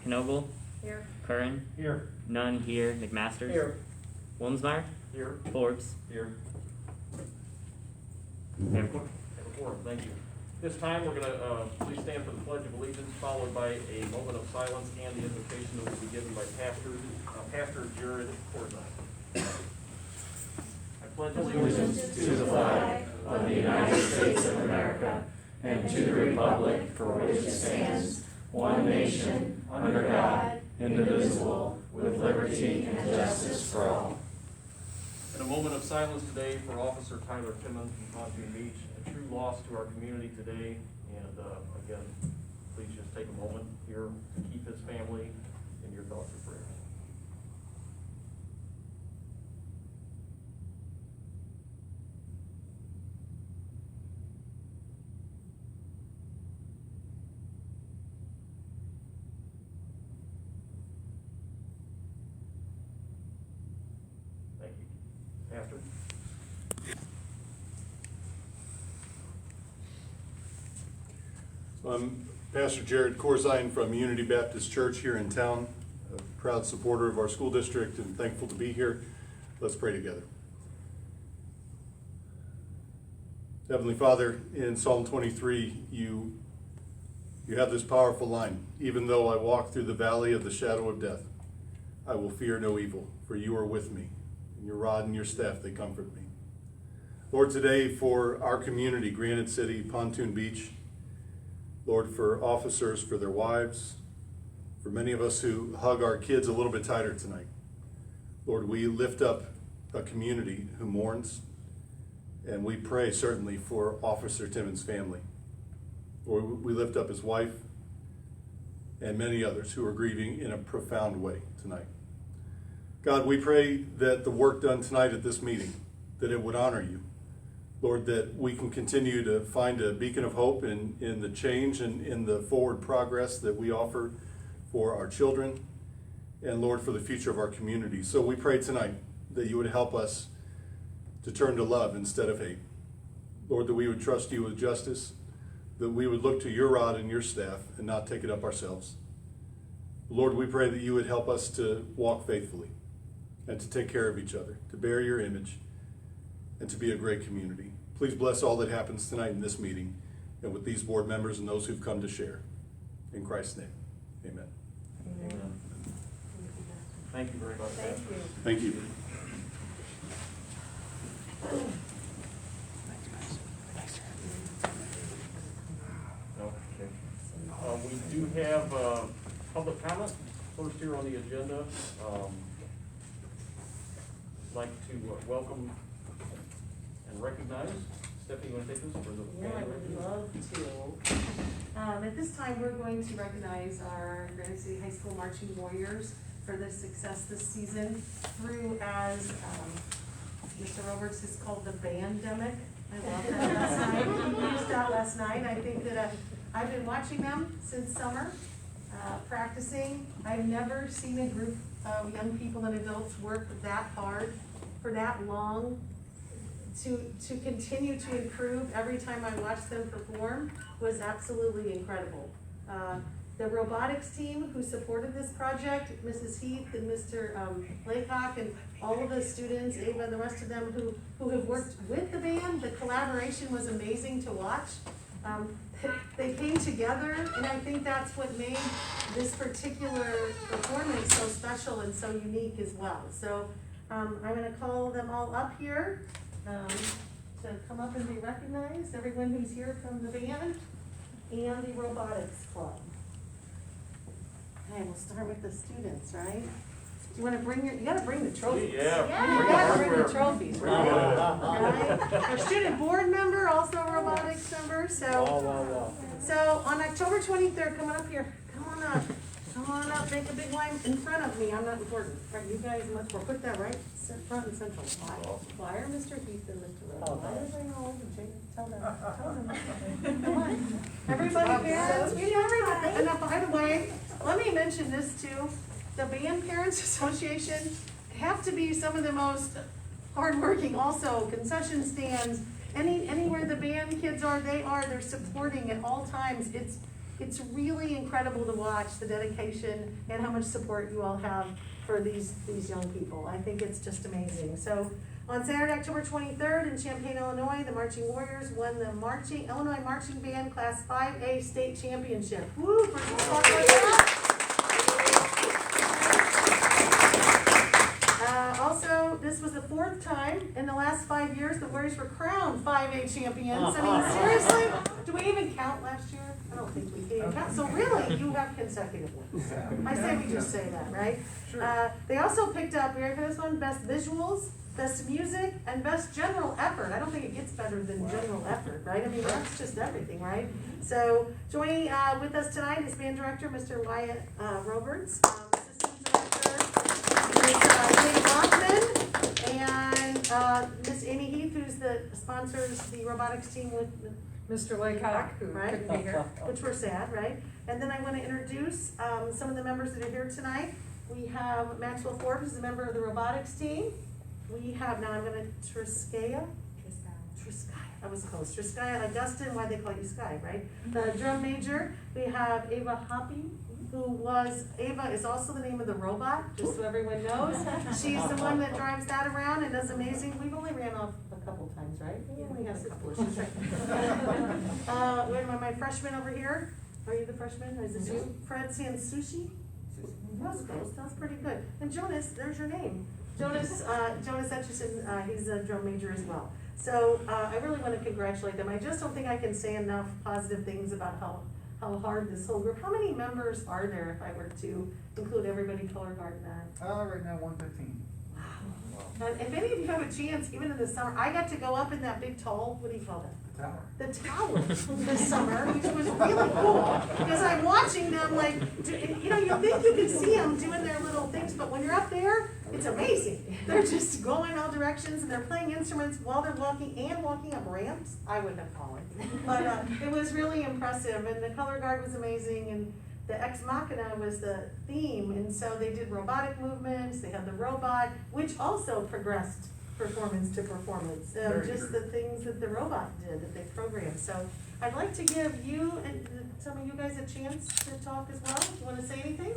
Knogle. Here. Curran. Here. Nunn here. McMasters. Here. Wilmsmeyer. Here. Forbes. Here. We have a quorum. Have a quorum, thank you. This time, we're gonna, please stand for the Pledge of Allegiance, followed by a moment of silence and the invocation that will be given by Pastor Jared Corzine. I pledge allegiance to the flag of the United States of America and to the republic for which it stands, one nation, under God, indivisible, with liberty and justice for all. In a moment of silence today for Officer Tyler Timmons from Pontoon Beach, a true loss to our community today. And again, please just take a moment here to keep his family in your thoughts and prayers. Thank you. Pastor? I'm Pastor Jared Corzine from Unity Baptist Church here in town, a proud supporter of our school district and thankful to be here. Let's pray together. Heavenly Father, in Psalm 23, you have this powerful line, even though I walk through the valley of the shadow of death, I will fear no evil, for you are with me, and your rod and your staff, they comfort me. Lord, today for our community, Granite City, Pontoon Beach, Lord, for officers, for their wives, for many of us who hug our kids a little bit tighter tonight. Lord, we lift up a community who mourns, and we pray certainly for Officer Timmons' family. Lord, we lift up his wife and many others who are grieving in a profound way tonight. God, we pray that the work done tonight at this meeting, that it would honor you. Lord, that we can continue to find a beacon of hope in the change and in the forward progress that we offer for our children and, Lord, for the future of our community. So we pray tonight that you would help us to turn to love instead of hate. Lord, that we would trust you with justice, that we would look to your rod and your staff and not take it up ourselves. Lord, we pray that you would help us to walk faithfully and to take care of each other, to bear your image, and to be a great community. Please bless all that happens tonight in this meeting and with these board members and those who've come to share. In Christ's name, amen. Amen. Thank you very much. Thank you. Thank you. Okay. We do have public comment first here on the agenda. I'd like to welcome and recognize. Stephanie, you want to take this for the Yeah, I would love to. At this time, we're going to recognize our Granite City High School marching warriors for their success this season through, as Mr. Roberts has called, the bandemic. I love that last night. He used that last night. I think that I've been watching them since summer, practicing. I've never seen a group of young people and adults work that hard for that long. To continue to improve every time I watched them perform was absolutely incredible. The robotics team who supported this project, Mrs. Heath and Mr. Laycock, and all of the students, Ava and the rest of them who have worked with the band, the collaboration was amazing to watch. They came together, and I think that's what made this particular performance so special and so unique as well. So I'm going to call them all up here. To come up and be recognized, everyone who's here from the band and the robotics club. Okay, we'll start with the students, right? Do you want to bring you gotta bring the trophies. Yeah. You gotta bring the trophies, right? Right? Our student board member, also a robotics member, so. So on October 23rd, coming up here, come on up, make a big line in front of me, I'm not important. Right, you guys much more, put that right front and central. Why are Mr. Heath and Mr. Rose? Why are they all over? Tell them. Come on. Everybody, parents, we need everybody. And by the way, let me mention this too. The Band Parents Association have to be some of the most hardworking also. Concession stands, anywhere the band kids are, they're supporting at all times. it's really incredible to watch the dedication and how much support you all have for these young people. I think it's just amazing. So on Saturday, October 23rd in Champaign, Illinois, the Marching Warriors won the Illinois Marching Band Class 5A State Championship. Woo! For also, this was the 4th time in the last 5 years the Warriors were crowned 5A champions. I mean, seriously? Do we even count last year? I don't think we can even count. So really, you have consecutive ones. I say we just say that, right? Sure. They also picked up, you ready for this one? Best visuals, best music, and best general effort. I don't think it gets better than general effort, right? I mean, that's just everything, right? So joining with us tonight is band director, Mr. Wyatt Roberts, assistant director, Dave Hoffman, and Miss Amy Heath, who's sponsors the robotics team with Mr. Laycock, who right? couldn't be here. Which we're sad, right? And then I want to introduce some of the members that are here tonight. We have Maxwell Forbes, who's a member of the robotics team. We have, now I'm going to, Triskaya, I was close. Triskaya Augustin, why they call you Sky, right? The drum major. We have Ava Hoppy, Ava is also the name of the robot, just so everyone knows. She's the one that drives that around and does amazing. We've only ran off a couple times, right? We only have a couple issues, right? Where am I, my freshman over here? Are you the freshman? Is this you? Fred Sansushi? That was close, that was pretty good. And Jonas, there's your name. Jonas Etchison, he's a drum major as well. So I really want to congratulate them. I just don't think I can say enough positive things about how hard this whole group. How many members are there if I were to include everybody color guard in that? Right now 115. Wow. And if any of you have a chance, even in the summer, I got to go up in that big tall, what do you call that? The tower this summer, which was really cool, because I'm watching them like, you know, you think you can see them doing their little things, but when you're up there, it's amazing. They're just going all directions, and they're playing instruments while they're walking up ramps. I wouldn't have fallen, but it was really impressive, and the color guard was amazing, and the Ex Machina was the theme, and so they did robotic movements, they had the robot, which also progressed performance to performance, just the things that the robot did, that they programmed. So I'd like to give you and some of you guys a chance to talk as well. Do you want to say anything?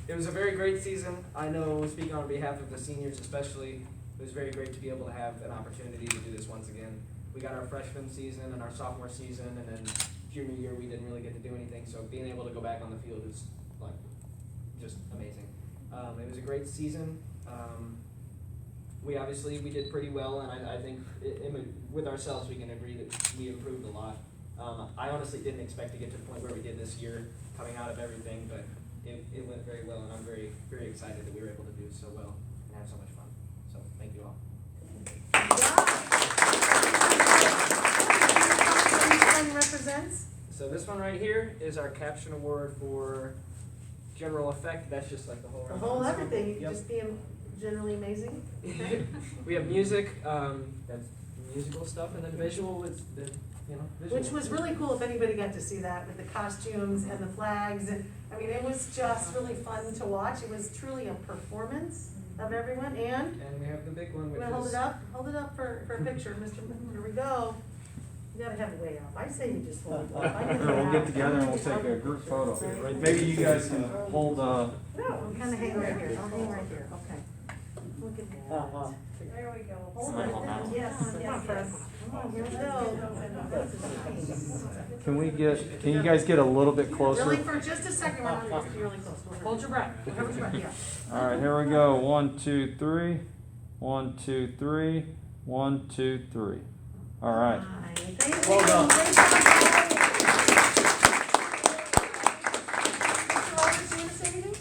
It was a very great season. I know, speaking on behalf of the seniors especially, it was very great to be able to have an opportunity to do this once again. We got our freshman season and our sophomore season, and then junior year we didn't really get to do anything, so being able to go back on the field is like just amazing. It was a great season. We did pretty well, and I think with ourselves we can agree that we improved a lot. I honestly didn't expect to get to the point where we did this year, coming out of everything, but it went very well, and I'm very, very excited that we were able to do so well and have so much fun. So thank you all. Represents? So this one right here is our caption award for general effect. That's just like the whole everything. Yep. Just being generally amazing. Okay. We have music. That's musical stuff, and then visual is the visual. Which was really cool if anybody got to see that with the costumes and the flags, and I mean it was just really fun to watch. It was truly a performance of everyone, and we have the big one, which hold it up for a picture, Mr. Here we go. You gotta have it way up. I say you just hold it up. We'll get together and we'll take a group photo. Maybe you guys can hold. No, I'm kind of hanging right here. I'll hang right here. Okay. Look at that. There we go. Hold it. Yes. Yes. Come on, here we go. Can you guys get a little bit closer? Really, for just a second, we're on this. Really close. Hold your breath. Hold your breath. Yeah. All right, here we go. 1, 2, 3. 1, 2, 3. 1, 2, 3. All right. Thank you. Well done. Great job. Mr. Roberts, you want to say anything?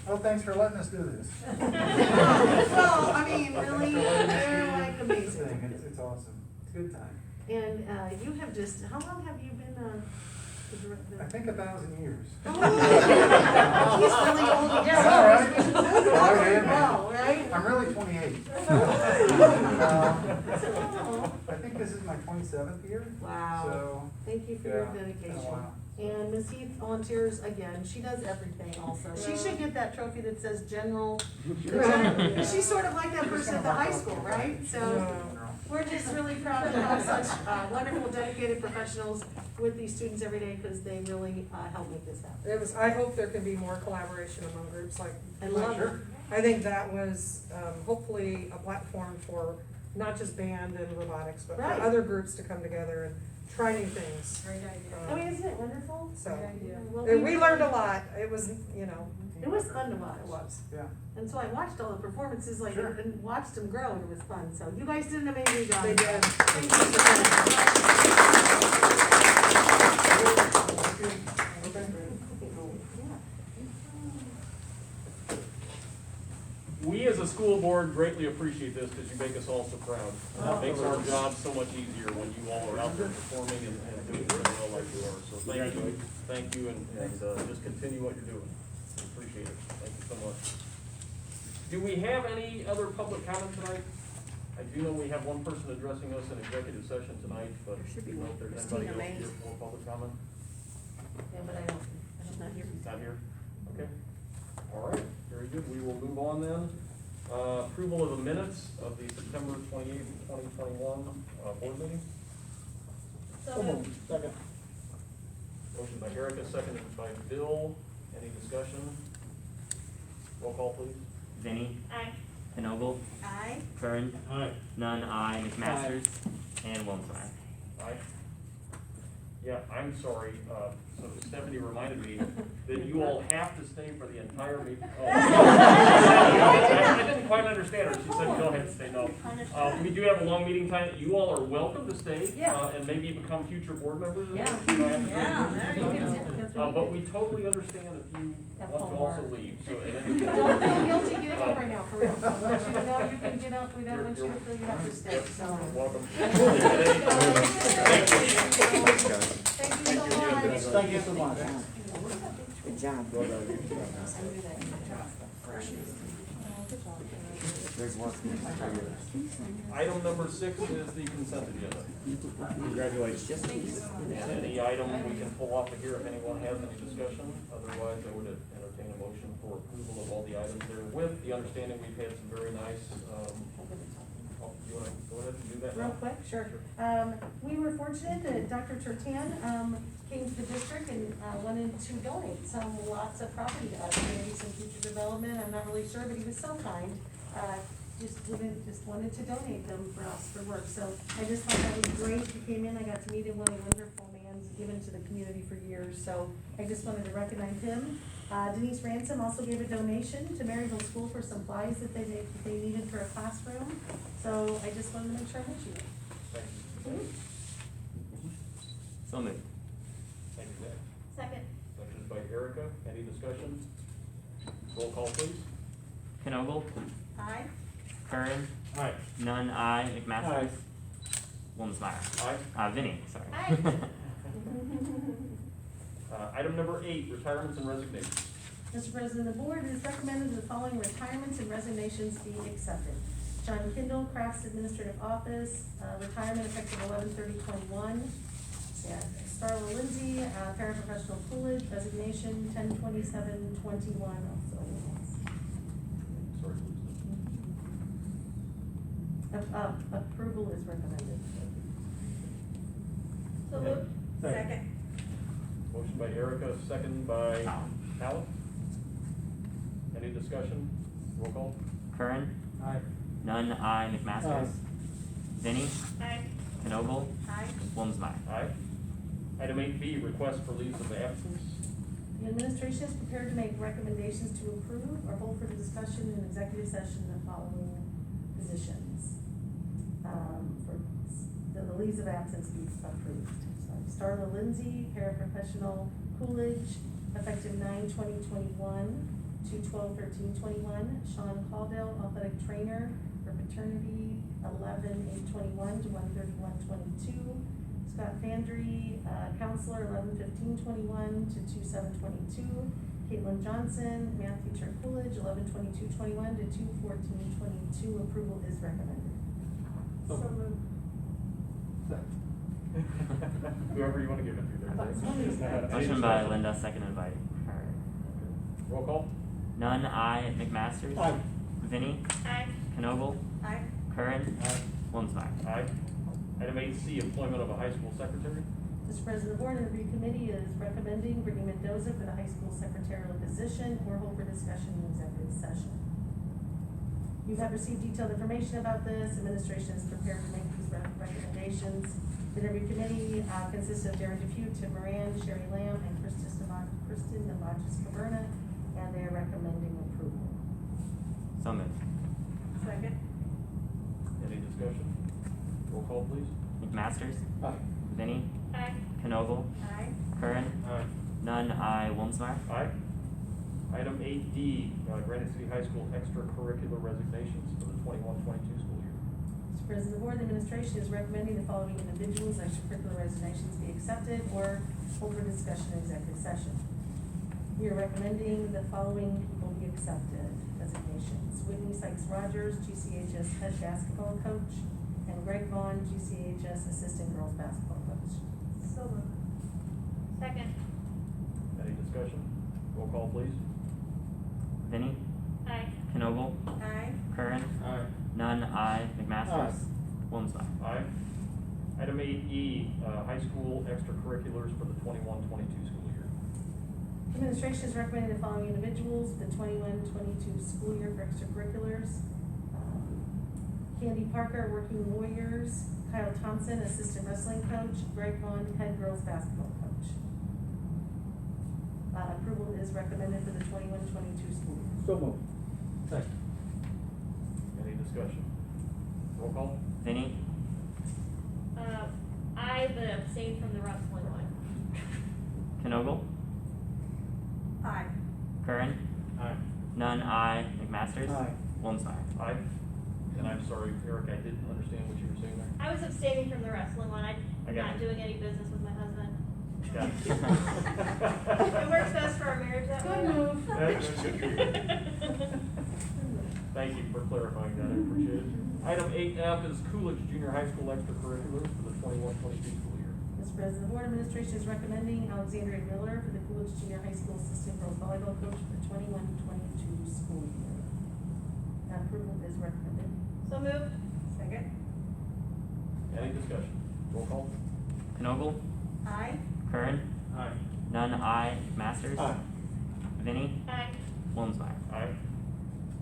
Oh, thanks for letting us do this. Well, I mean, really, they're like amazing. It's awesome. It's a good time. And you have just, how long have you been I think 1,000 years. Oh, he's really old. Yeah, all right. Well, right? I'm really 28. I think this is my 27th year. Wow. So, thank you for your dedication. Wow. And Ms. Heath volunteers again. She does everything also. She should get that trophy that says General. She's sort of like that person at the high school, right? So we're just really proud to have such wonderful, dedicated professionals with these students every day, because they really help make this happen. I hope there can be more collaboration among groups like. I love it. I think that was, hopefully a platform for not just band and robotics, but for Right. other groups to come together and try new things. Great idea. I mean, isn't it wonderful? So, Great idea. Well, we learned a lot. It was, It was fun to watch. it was. Yeah. And so I watched all the performances, like, Sure. and watched them grow, and it was fun. So you guys did an amazing job. They did. Thank you so much. We as a school board greatly appreciate this because you make us all so proud. And that makes our job so much easier when you all are out there performing and doing very well like you are. So thank you, and just continue what you're doing. Appreciate it. Thank you so much. Do we have any other public comment tonight? I do know we have one person addressing us in executive session tonight, but There should be I don't know if there's anybody Christina else Mays. here for public comment. Yeah, but I don't, she's not here. Not here? Okay. All right, very good. We will move on then. Approval of the minutes of the September 28th, 2021 board meeting. So moved. Second. Motion by Erica, seconded by Bill. Any discussion? Roll call, please. Vinnie, Aye. Knogle, Aye. Kern, Aye. Nunn, I, McMasters, and Wilmsmeyer. Aye. Yeah, I'm sorry, so Stephanie reminded me that you all have to stay for the entire meeting. Oh. I didn't quite understand her, she said you don't have to stay, no. We do have a long meeting time, you all are welcome to stay, Yeah. and maybe become future board members. Yeah. You don't have to Yeah, stay. there you go. But we totally understand if you want to also leave, so. Don't feel guilty getting up right now, for real. So once you know you can get up, we don't want you to feel you have to stay, so. Welcome. Thank you so much. Thank you so much. Good job. Item number 6 is the consent agenda. Congratulations. Any item we can pull off of here if anyone has any discussion, otherwise I would entertain a motion for approval of all the items there with the understanding we've had some very nice, you wanna go ahead and do that now? Real quick, sure. We were fortunate that Dr. Turtan, came to the district and, wanted to donate lots of property to us, maybe some future development, I'm not really sure, but he was so kind. Just wanted to donate them for us for work, so I just thought that was great. He came in, I got to meet him, what a wonderful man's given to the community for years, so I just wanted to recognize him. Denise Ransom also gave a donation to Maryville School for supplies that they needed for a classroom, so I just wanted to make sure I mentioned it. Thank you. So moved. Thank you, Zach. Second. Seconded by Erica. Any discussion? Roll call, please. Knogle, Aye. Kern, Aye. Nunn, I, McMasters, Wilmsmeyer. Aye. Vinnie, sorry. Aye. Item number 8, retirements and resignations. Mr. President, the board has recommended the following retirements and resignations be accepted. John Kindle, Crafts Administrative Office, retirement effective 11/30/21. Yeah, Starla Lindsay, paraprofessional Coolidge, resignation 10/27/21 also. Sorry. Approval is recommended. So moved. Second. Motion by Erica, second by Howard. Any discussion? Roll call. Kern, Aye. Nunn, I, McMasters, Vinnie, Aye. Knogle, Aye. Wilmsmeyer. Aye. Item 8B, request for leaves of absence. The administration is prepared to make recommendations to approve or hold for discussion in executive session the following positions. For the leaves of absence be approved. So Starla Lindsay, paraprofessional Coolidge, effective 9/20/21 to 12/13/21. Sean Caldwell, athletic trainer for paternity, 11/8/21 to 1/31/22. Scott Fandry, counselor, 11/15/21 to 2/7/22. Caitlin Johnson, math teacher at Coolidge, 11/22/21 to 2/14/22. Approval is recommended. So moved. Whoever you want to give it to. Motion by Linda, seconded by Kern. Roll call. Nunn, I, McMasters, Aye. Vinnie, Aye. Knogle, Aye. Kern, Wilmsmeyer. Aye. Item 8C, employment of a high school secretary. Mr. President, the Board Interview Committee is recommending Brittany Mendoza for the high school secretarial position or hold for discussion in executive session. You have received detailed information about this. Administration is prepared to make these recommendations. The Interview Committee consists of Darren Depew, Tim Moran, Sherry Lamb, and Kristen Navajis Caverna, and they are recommending approval. So moved. Second. Any discussion? Roll call, please. McMasters. Aye. Vinnie. Aye. Knoble. Aye. Curran. Aye. None. I. Wilmsmeyer. Aye. Item 8D, Granite City High School extracurricular resignations for the 21-22 school year. Mr. President, the Board Administration is recommending the following individuals' extracurricular resignations be accepted or hold for discussion in executive session. We are recommending the following people be accepted designations: Whitney Sykes Rogers, GCHS head basketball coach, and Greg Vaughn, GCHS assistant girls basketball coach. So moved. Second. Any discussion? Roll call, please. Vinnie. Aye. Knoble. Aye. Curran. Aye. None. I. McMasters. Wilmsmeyer. Aye. Item 8E, high school extracurriculars for the 21-22 school year. Administration is recommending the following individuals for the 21-22 school year for extracurriculars. Candy Parker, Working Warriors, Kyle Thompson, assistant wrestling coach, Greg Vaughn, head girls basketball coach. Approval is recommended for the 21-22 school year. So moved. Second. Any discussion? Roll call. Vinnie. I, but abstain from the wrestling one. Knoble. Aye. Curran. Aye. None. I. McMasters. Aye. Wilmsmeyer. Aye. And I'm sorry, Eric, I didn't understand what you were saying there. I was abstaining from the wrestling one. I I'm got not it. doing any business with my husband. Got It works best for our marriage that way. Good move. That's good. Thank you for clarifying that, I appreciate it. Item 8F is Coolidge Junior High School extracurriculars for the 21-22 school year. Mr. President, the Board Administration is recommending Alexandria Miller for the Coolidge Junior High School assistant girls volleyball coach for the 21-22 school year. Approval is recommended. So moved. Second. Any discussion? Roll call. Knoble. Aye. Curran. Aye. None. I. McMasters. Aye. Vinnie. Aye. Wilmsmeyer. Aye.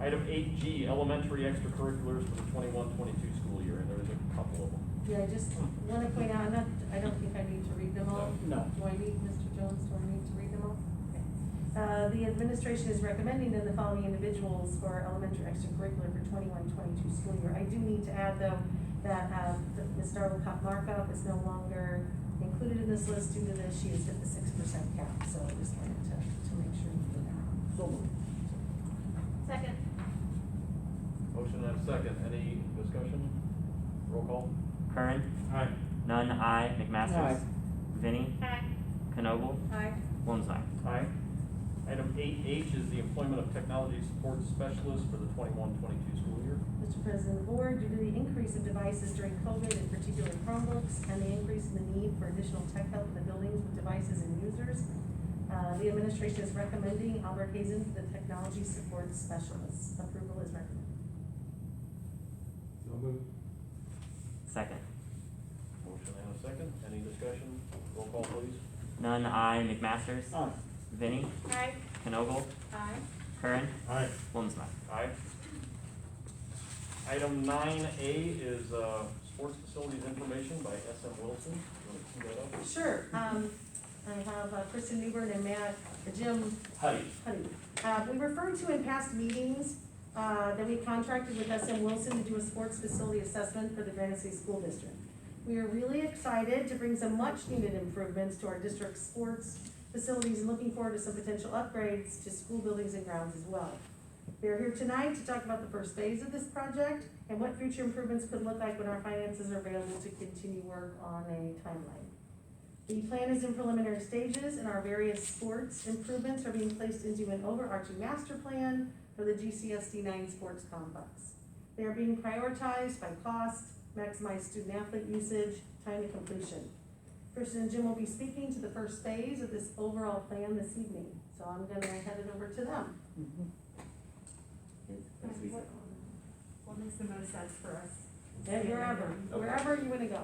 Item 8G, elementary extracurriculars for the 21-22 school year, and there's a couple of them. Yeah, I just want to point out, I don't think I need to read them all. No. Do I need, Mr. Jones, do I need to read them all? Okay. The administration is recommending then the following individuals for elementary extracurricular for 21-22 school year. I do need to add though, that, Ms. Darla Markup is no longer included in this list due to this. She has hit the 6% cap, so I just wanted to make sure you knew that. So moved. Second. Motion and a second. Any discussion? Roll call. Curran. Aye. None. I. McMasters. Aye. Vinnie. Aye. Knoble. Aye. Wilmsmeyer. Aye. Item 8H is the employment of technology support specialist for the 21-22 school year. Mr. President, the Board, due to the increase of devices during COVID, in particular Chromebooks, and the increase in the need for additional tech help in the buildings with devices and users, the administration is recommending Albert Hazen for the technology support specialist. Approval is recommended. So moved. Second. Motion and a second. Any discussion? Roll call, please. None. I. McMasters. Aye. Vinnie. Aye. Knoble. Aye. Curran. Aye. Wilmsmeyer. Aye. Item 9A is sports facilities information by SM Wilson. You want to cue that up? Sure. I have Kristen Newbern and Matt, Jim Huddy. Huddy. We referred to in past meetings that we contracted with SM Wilson to do a sports facility assessment for the Granite City School District. We are really excited to bring some much-needed improvements to our district's sports facilities and looking forward to some potential upgrades to school buildings and grounds as well. We are here tonight to talk about the first phase of this project and what future improvements could look like when our finances are available to continue work on a timeline. The plan is in preliminary stages and our various sports improvements are being placed into an overarching master plan for the GCSD9 sports complex. They are being prioritized by cost, maximize student athlete usage, time to completion. Kristen and Jim will be speaking to the first phase of this overall plan this evening, so I'm gonna hand it over to them. What makes the most sense for us? Wherever you wanna go.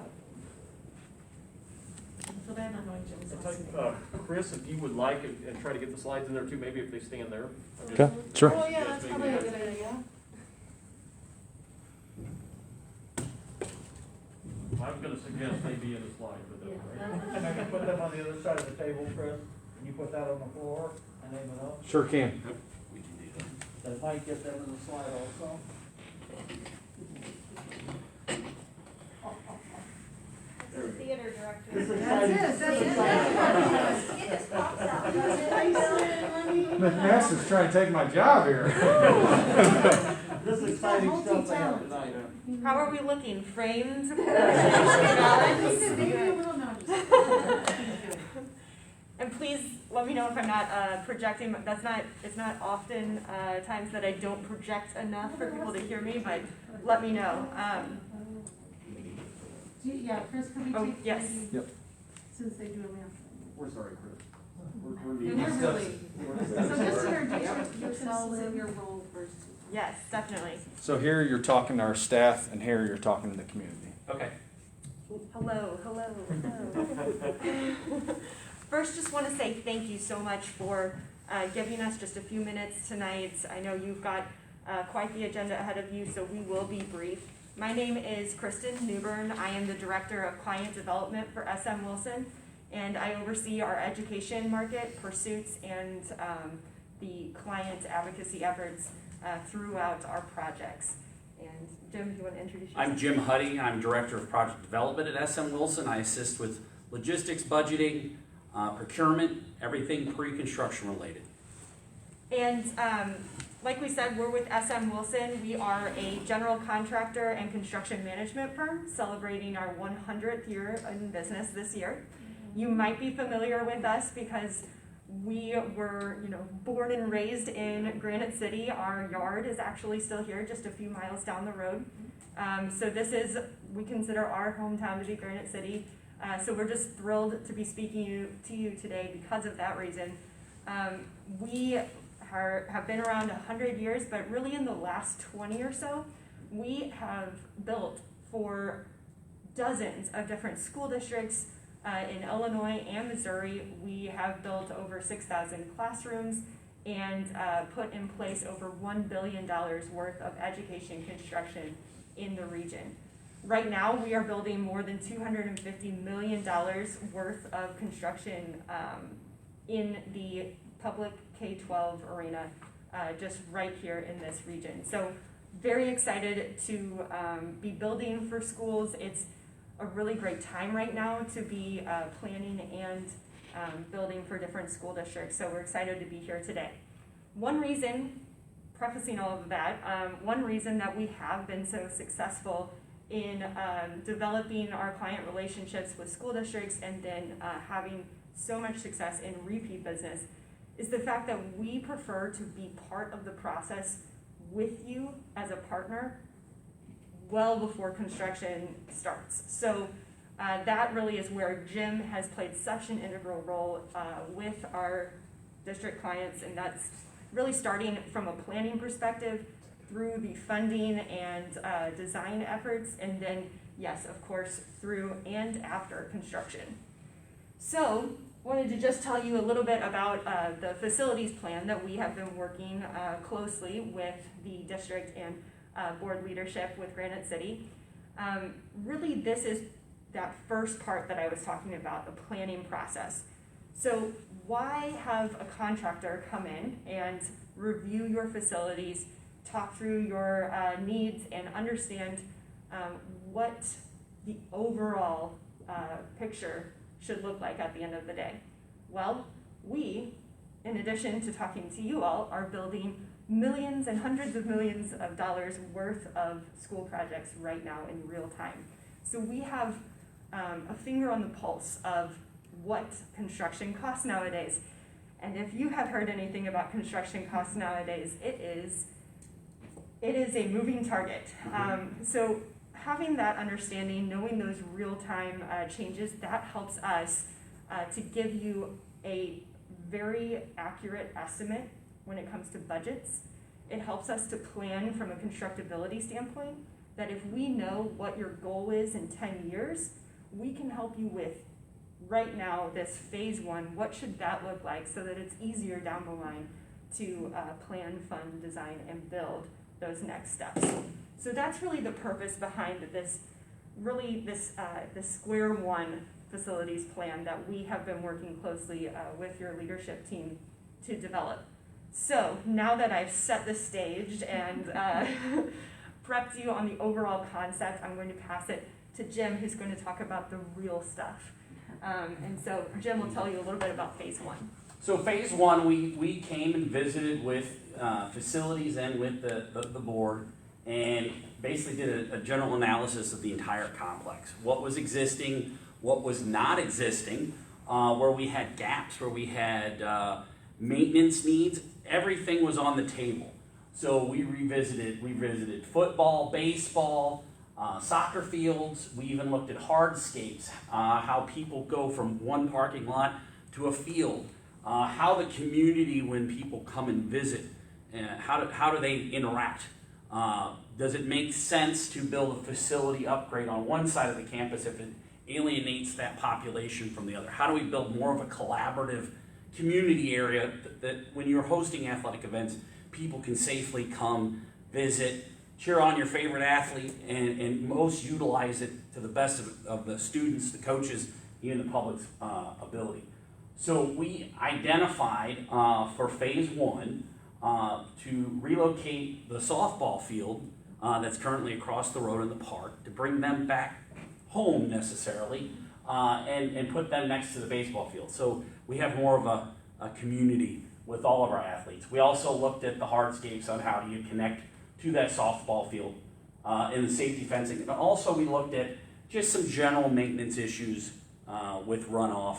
So bad not knowing Jim's It's last like, name. Chris, if you would like, and try to get the slides in there too, maybe if they stand there. Okay, sure. Oh, yeah, that's probably a good idea. I was gonna suggest they be in the slide, but that's all right. And I can put them on the other side of the table, Chris, and you put that on the floor, and name it up. Sure can. That might get them in the slide also. It's the theater director. This is That's exciting. it, that's it. It just pops out. McMaster's trying to take my job here. This is exciting stuff they have tonight. How are we looking? Framed? Maybe a little, no, just. And please let me know if I'm not projecting. It's not often times that I don't project enough for people to hear me, but let me know. Yeah, Chris, can we Oh, take? yes. maybe- Yep. Since they do a math. We're sorry, Chris. And they're really, so just introduce yourselves and your role first. Yes, definitely. So here you're talking to our staff, and here you're talking to the community. Okay. Hello. First, just want to say thank you so much for giving us just a few minutes tonight. I know you've got quite the agenda ahead of you, so we will be brief. My name is Kristen Newbern. I am the Director of Client Development for SM Wilson, and I oversee our education market pursuits and the client advocacy efforts throughout our projects. And Jim, do you want to introduce yourself? I'm Jim Huddy. I'm Director of Project Development at SM Wilson. I assist with logistics, budgeting, procurement, everything pre-construction related. And like we said, we're with SM Wilson. We are a general contractor and construction management firm celebrating our 100th year in business this year. You might be familiar with us because we were, born and raised in Granite City. Our yard is actually still here, just a few miles down the road. So we consider our hometown to be Granite City. So we're just thrilled to be speaking to you today because of that reason. We have been around 100 years, but really in the last 20 or so, we have built for dozens of different school districts in Illinois and Missouri. We have built over 6,000 classrooms and put in place over $1 billion worth of education construction in the region. Right now, we are building more than $250 million worth of construction in the public K-12 arena, just right here in this region. So very excited to be building for schools. It's a really great time right now to be planning and building for different school districts. So we're excited to be here today. One reason, prefacing all of that, one reason that we have been so successful in developing our client relationships with school districts and then having so much success in repeat business is the fact that we prefer to be part of the process with you as a partner well before construction starts. So that really is where Jim has played such an integral role with our district clients, and that's really starting from a planning perspective through the funding and design efforts, and then, yes, of course, through and after construction. So, wanted to just tell you a little bit about the facilities plan that we have been working closely with the district and board leadership with Granite City. Really, this is that first part that I was talking about, the planning process. So why have a contractor come in and review your facilities, talk through your needs, and understand what the overall picture should look like at the end of the day? Well, we, in addition to talking to you all, are building millions and hundreds of millions of dollars worth of school projects right now in real time. So we have a finger on the pulse of what construction costs nowadays. And if you have heard anything about construction costs nowadays, it is a moving target. So having that understanding, knowing those real-time changes, that helps us to give you a very accurate estimate when it comes to budgets. It helps us to plan from a constructability standpoint that if we know what your goal is in 10 years, we can help you with right now this phase one. What should that look like so that it's easier down the line to plan, fund, design, and build those next steps. So that's really the purpose behind this Square One facilities plan that we have been working closely with your leadership team to develop. So now that I've set the stage and prepped you on the overall concept, I'm going to pass it to Jim, who's going to talk about the real stuff. And so Jim will tell you a little bit about phase one. So phase one, we came and visited with facilities and with the board, and basically did a general analysis of the entire complex. What was existing, what was not existing, where we had gaps, where we had maintenance needs. Everything was on the table. So we revisited football, baseball, soccer fields. We even looked at hardscapes, how people go from one parking lot to a field, how the community, when people come and visit, how do they interact? Does it make sense to build a facility upgrade on one side of the campus if it alienates that population from the other? How do we build more of a collaborative community area that when you're hosting athletic events, people can safely come, visit, cheer on your favorite athlete, and most utilize it to the best of the students, the coaches, even the public's ability. So we identified for phase one to relocate the softball field that's currently across the road in the park, to bring them back home necessarily, and put them next to the baseball field. So we have more of a community with all of our athletes. We also looked at the hardscapes on how do you connect to that softball field and the safety fencing. And also we looked at just some general maintenance issues with runoff,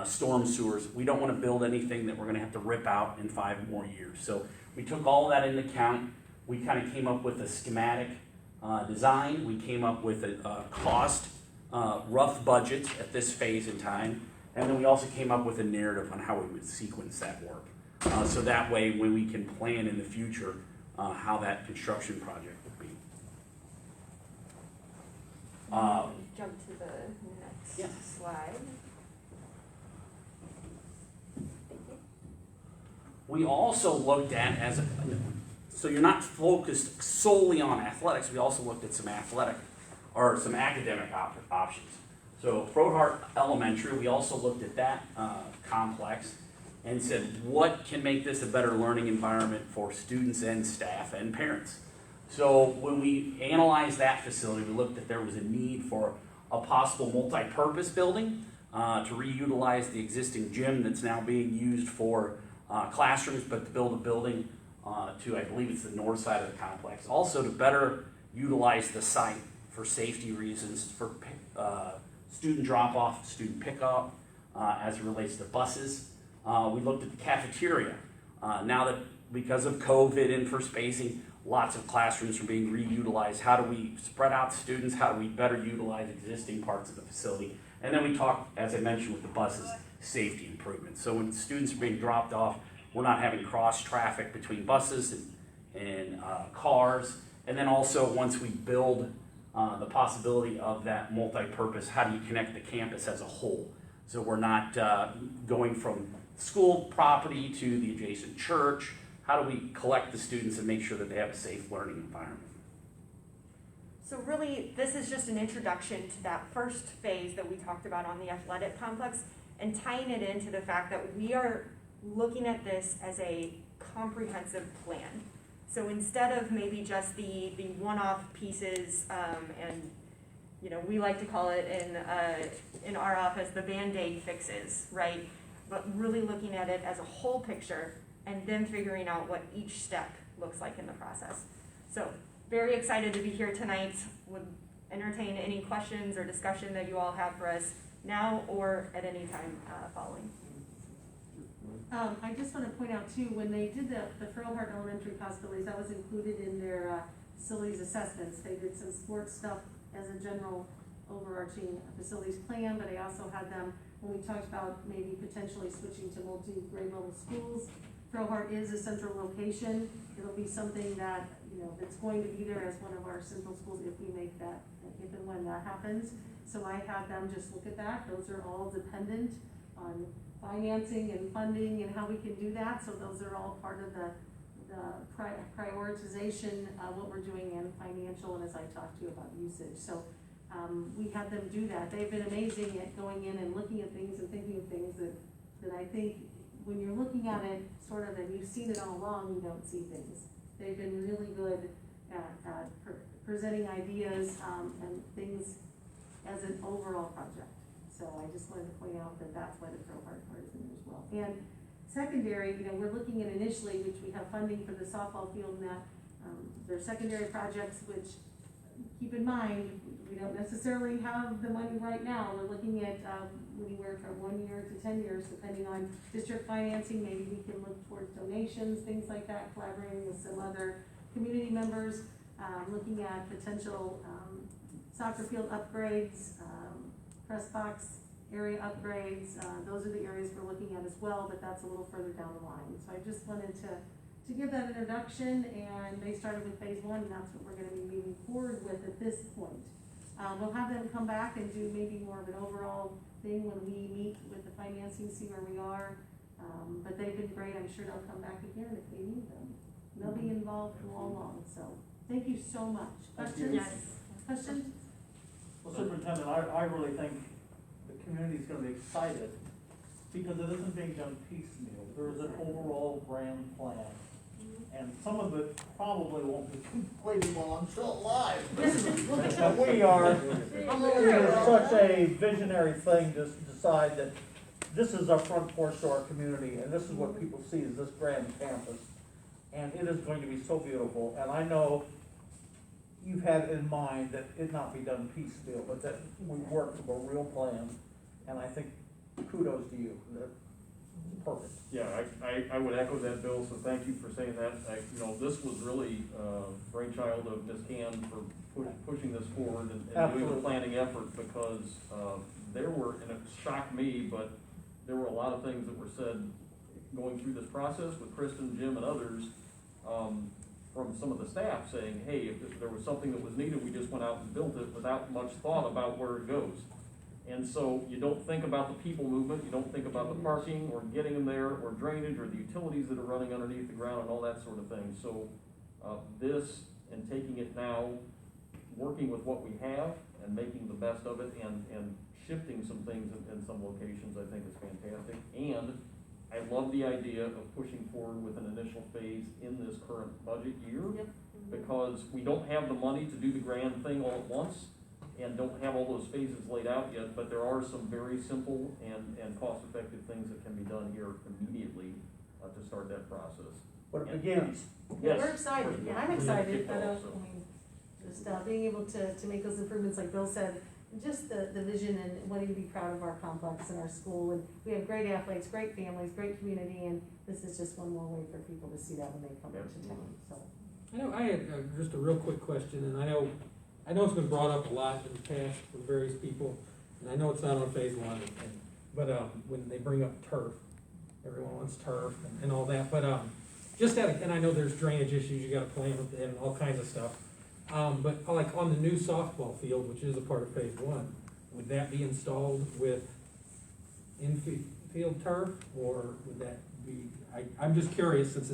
storm sewers. We don't want to build anything that we're going to have to rip out in 5 more years. So we took all of that into account. We kind of came up with a schematic design. We came up with a cost, rough budget at this phase in time. And then we also came up with a narrative on how we would sequence that work. So that way, when we can plan in the future how that construction project would be. Jump to the next Yeah. slide. We also looked at so you're not focused solely on athletics. We also looked at some academic options. So Frohart Elementary, we also looked at that complex and said, what can make this a better learning environment for students and staff and parents? So when we analyzed that facility, we looked at there was a need for a possible multi-purpose building to reutilize the existing gym that's now being used for classrooms, but to build a building to, I believe it's the north side of the complex. Also to better utilize the site for safety reasons, for student drop-off, student pickup, as it relates to buses. We looked at the cafeteria. Now that because of COVID and for spacing, lots of classrooms are being reutilized. How do we spread out students? How do we better utilize existing parts of the facility? And then we talked, as I mentioned, with the buses, safety improvements. So when students are being dropped off, we're not having cross traffic between buses and cars. And then also once we build the possibility of that multi-purpose, how do you connect the campus as a whole? So we're not going from school property to the adjacent church. How do we collect the students and make sure that they have a safe learning environment? So really, this is just an introduction to that first phase that we talked about on the athletic complex and tying it into the fact that we are looking at this as a comprehensive plan. So instead of maybe just the one-off pieces, and we like to call it in our office the Band-Aid fixes, right? But really looking at it as a whole picture and then figuring out what each step looks like in the process. So very excited to be here tonight. Would entertain any questions or discussion that you all have for us now or at any time following. I just want to point out too, when they did the Frohart Elementary possibilities, that was included in their facilities assessments. They did some sports stuff as a general overarching facilities plan, but I also had them, when we talked about maybe potentially switching to multi-grade level schools, Frohart is a central location. It'll be something that you know, it's going to be there as one of our central schools if we make that, if and when that happens. So I had them just look at that. Those are all dependent on financing and funding and how we can do that. So those are all part of the prioritization of what we're doing in financial and as I talked to you about usage. So we had them do that. They've been amazing at going in and looking at things and thinking of things that I think when you're looking at it sort of and you've seen it all along, you don't see things. They've been really good at presenting ideas and things as an overall project. So I just wanted to point out that that's why the Pro Heart part is in there as well. And secondary, you know, we're looking at initially, which we have funding for the softball field and that, there are secondary projects which, keep in mind, we don't necessarily have the money right now. We're looking at anywhere from 1 year to 10 years, depending on district financing. Maybe we can look towards donations, things like that, collaborating with some other community members, looking at potential soccer field upgrades, press box area upgrades. Those are the areas we're looking at as well, but that's a little further down the line. So I just wanted to give that introduction, and they started with phase 1, and that's what we're gonna be moving forward with at this point. We'll have them come back and do maybe more of an overall thing when we meet with the financing, see where we are. But they've been great. I'm sure they'll come back again if we need them. They'll be involved all along, so thank you so much. Questions? Yes. Questions? Well, Superintendent, I really think the community's gonna be excited because it isn't being done piecemeal. There is an overall grand plan. And some of it probably won't be completed while I'm still alive. But we are, it's such a visionary thing to decide that this is our front porch to our community, and this is what people see as this grand campus. And it is going to be so beautiful, and I know you've had in mind that it not be done piecemeal, but that we work from a real plan, and I think kudos to you. Perfect. Yeah, I would echo that, Bill, so thank you for saying that. This was really brainchild of Ms. Can for pushing this forward and doing the planning effort, because there were, and it shocked me, but there were a lot of things that were said going through this process with Kristen, Jim, and others, from some of the staff saying, hey, if there was something that was needed, we just went out and built it without much thought about where it goes. And so you don't think about the people movement, you don't think about the parking or getting them there, or drainage, or the utilities that are running underneath the ground and all that sort of thing. So this, and taking it now, working with what we have and making the best of it, and shifting some things in some locations, I think is fantastic. And I love the idea of pushing forward with an initial phase in this current budget year, because we don't have the money to do the grand thing all at once, and don't have all those phases laid out yet, but there are some very simple and cost-effective things that can be done here immediately to start that process. But it begins. Yeah, Yes. we're excited, and I'm excited, Yeah, I kick off, so. mean, just being able to make those improvements, like Bill said, just the vision and wanting to be proud of our complex and our school, and we have great athletes, great families, great community, and this is just one more way for people to see that when they come into town, so. I know, I had just a real quick question, and I know it's been brought up a lot in the past from various people, and I know it's not on phase 1, but when they bring up turf, everyone wants turf and all that, but and I know there's drainage issues, you gotta plan with it and all kinds of stuff. But like on the new softball field, which is a part of phase 1, would that be installed with infield turf, or would that be, I'm just curious, since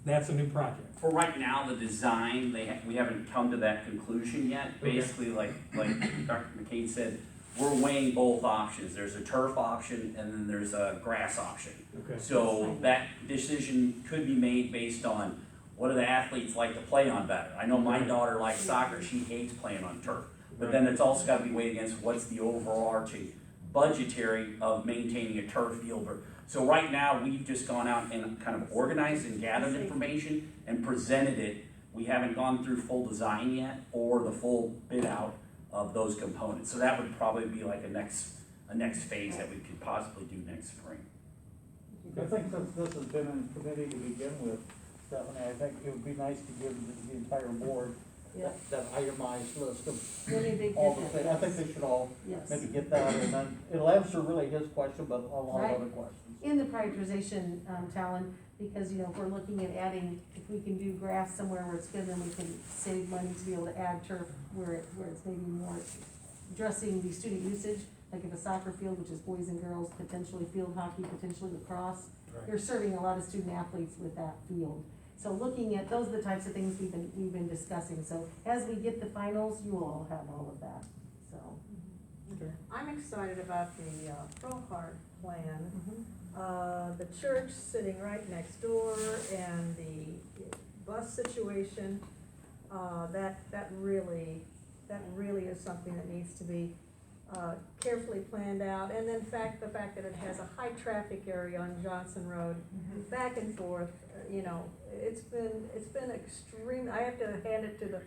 that's a new project. For right now, the design, we haven't come to that conclusion yet. Okay. Basically, like Dr. McCain said, we're weighing both options. There's a turf option and then there's a grass option. Okay. So that decision could be made based on what do the athletes like to play on better. I know my daughter likes soccer, she hates playing on turf. But then it's also gotta be weighed against what's the overarching budgetary of maintaining a turf field. So right now, we've just gone out and kind of organized and gathered information and presented it. We haven't gone through full design yet or the full bid out of those components. So that would probably be like a next phase that we could possibly do next spring. I think since this has been in committee to begin with, Stephanie, I think it would be nice to give the entire board that itemized list of Really big all the difference, things. I think they should all yes. maybe get that, and then it'll answer really his question, but a lot of other questions. In the prioritization, Talon, Because, you know, if we're looking at adding, if we can do grass somewhere where it's good, then we can save money to be able to add turf where it's maybe more addressing the student usage. Like if a soccer field, which is boys and girls, potentially field hockey, potentially lacrosse, you're serving a lot of student athletes with that field. So looking at, those are the types of things we've been discussing. So as we get the finals, you will all have all of that, so. I'm excited about the ProHeart plan. Mm-hmm. The church sitting right next door and the bus situation, that really is something that needs to be carefully planned out. And then the fact that it has a high traffic area on Johnson Road, back and forth, you know, it's been extreme. I have to hand it to the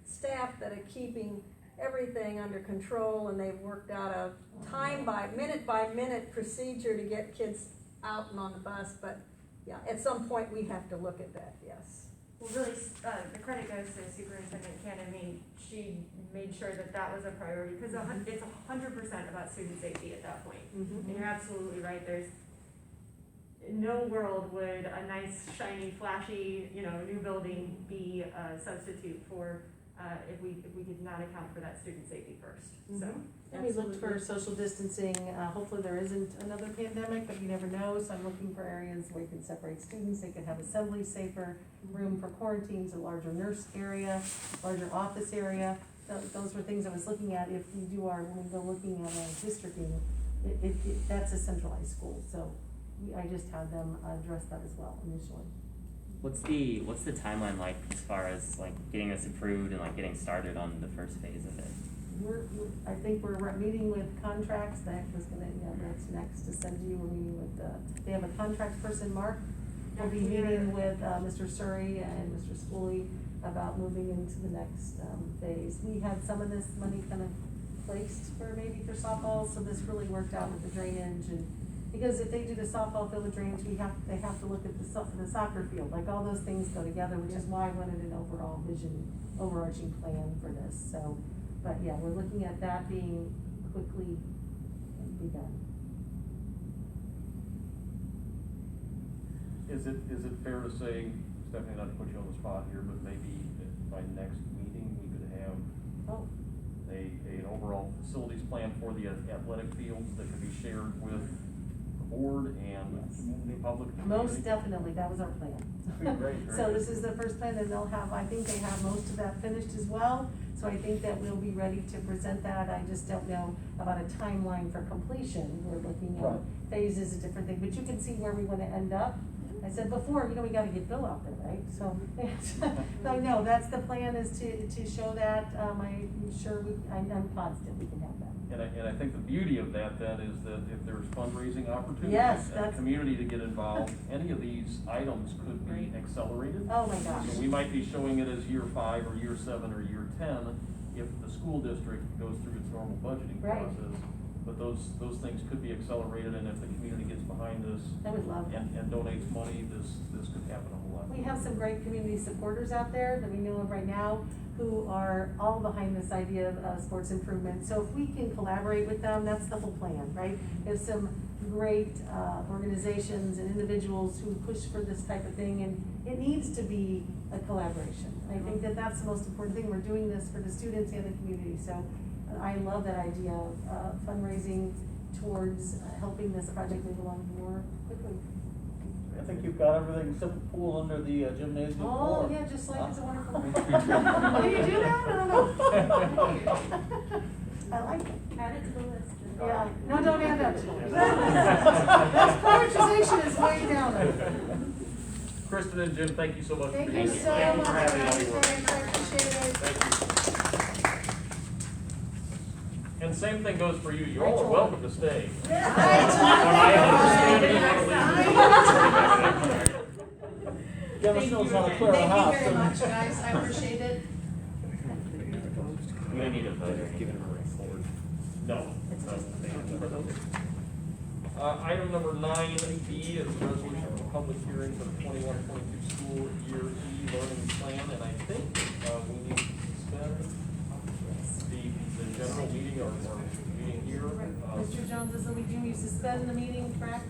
staff that are keeping everything under control, and they've worked out a by minute procedure to get kids out and on the bus. But yeah, at some point we have to look at that, yes. Well, really, the credit goes to Superintendent Cannon. I mean, she made sure that was a priority, because it's 100% about student safety at that point. And you're absolutely right. There's no world would a nice, shiny, flashy, you know, new building be a substitute for if we did not account for that student safety first. So. And we looked for social distancing. Hopefully there isn't another pandemic, but you never know. So I'm looking for areas where you can separate students. They could have assemblies safer, room for quarantines, a larger nurse area, larger office area. Those were things I was looking at. If we do when we go looking at districting, that's a centralized school. So I just had them address that as well initially. What's the timeline like as far as like getting this approved and like getting started on the first phase of it? I think we're meeting with contracts. That was that's next to send you. We're meeting with, they have a contract person, Mark. We'll be meeting with Mr. Surrey and Mr. Schooley about moving into the next phase. We had some of this money kind of placed for softball, so this really worked out with the drainage, and because if they do the softball field with drainage, they have to look at the soccer field. Like all those things go together, which is why I wanted an overarching plan for this. So, but yeah, we're looking at that being quickly begun. Is it fair to say, Stephanie, not to put you on the spot here, but maybe by next meeting we could have an overall facilities plan for the athletic fields that could be shared with the board and the public community? Most definitely, that was our plan. Great, So this is the first plan, and I think they have most of that finished as well. So I think that we'll be ready to present that. I just don't know about a timeline for completion. We're looking at phases, a different thing, but you can see where we want to end up. I said before, we gotta get Bill out there, right? So, so no, that's the plan, is to show that. I'm positive we can have that. And I think the beauty of that then is that if there's fundraising opportunities and the community to get involved, any of these items could be accelerated. Oh my gosh. So we might be showing it as year 5 or year 7 or year 10 if the school district goes through its normal budgeting process. But those things could be accelerated, and if the community gets behind this I would love that. and donates money, this could happen a whole lot. We have some great community supporters out there that we know of right now who are all behind this idea of sports improvement. So if we can collaborate with them, that's the whole plan, right? There's some great organizations and individuals who push for this type of thing, and it needs to be a collaboration. I think that's the most important thing. We're doing this for the students and the community. So I love that idea of fundraising towards helping this project move along more quickly. I think you've got everything except the pool under the gymnasium floor. Oh, yeah, just like it's a wonderful. Can you do that? I don't know. I like it. Add it to the list. Yeah, no, don't add that to the list. That's prioritization is way down there. Kristen and Jim, thank you so much. Thank for you being so here. much. Thank you for I having us. appreciate it. Thank you. And same thing goes for you. You all are welcome to stay. Dennis knows how to clear a house. Thank you very much, guys. I appreciate it. I'm gonna need a vote. Give it a report. No. Item number 9B is a resolution for public hearing for the 21-22 school year e-learning plan, and I think we need to suspend the general meeting or meeting here. Mr. Jones, is we do suspend the meeting, correct?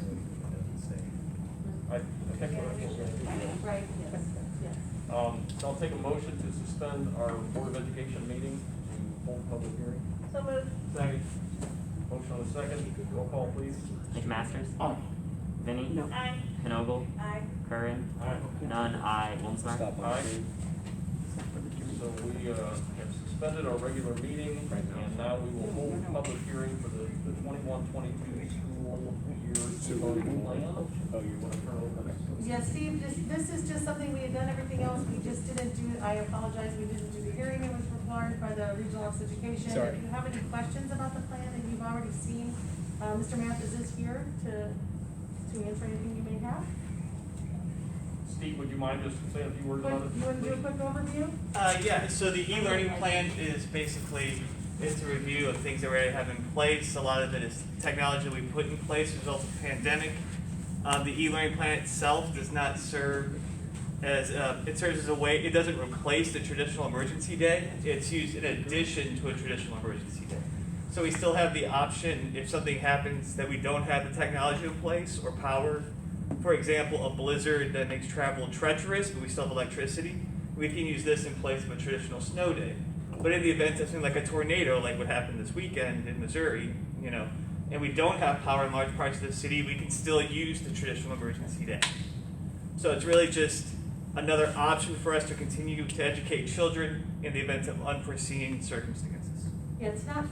I think what I'm supposed to do. Right, yes, yes. So I'll take a motion to suspend our Board of Education meeting to hold public hearing. So moved. Second. Motion on the second, roll call please. McMasters. Aye. Vinnie. No. Aye. Knoble. Aye. Curran. Aye. None. I. Wilmsmeyer. Aye. So we have suspended our regular meeting, and now we will hold a public hearing for the 21-22 school year voting plan. Oh, you want to turn over? Yeah, Steve, this is just something we had done everything else, we just didn't do, I apologize, we didn't do the hearing that was required by the Regional Office of Education. Sorry. If you have any questions about the plan and you've already seen, Mr. Mathis is here to answer anything you may have. Steve, would you mind just saying a few words Quick, about it? you wanna do a quick overview? Yeah, so the e-learning plan is basically, it's a review of things that we already have in place. A lot of it is technology that we put in place as a result of the pandemic. The e-learning plan itself does not serve as, it serves as a way, it doesn't replace the traditional emergency day. It's used in addition to a traditional emergency day. So we still have the option, if something happens that we don't have the technology in place or power, for example, a blizzard that makes travel treacherous, but we still have electricity, we can use this in place of a traditional snow day. But in the event of something like a tornado, like what happened this weekend in Missouri, you know, and we don't have power in large parts of the city, we can still use the traditional emergency day. So it's really just another option for us to continue to educate children in the event of unforeseen circumstances. Yeah, it's not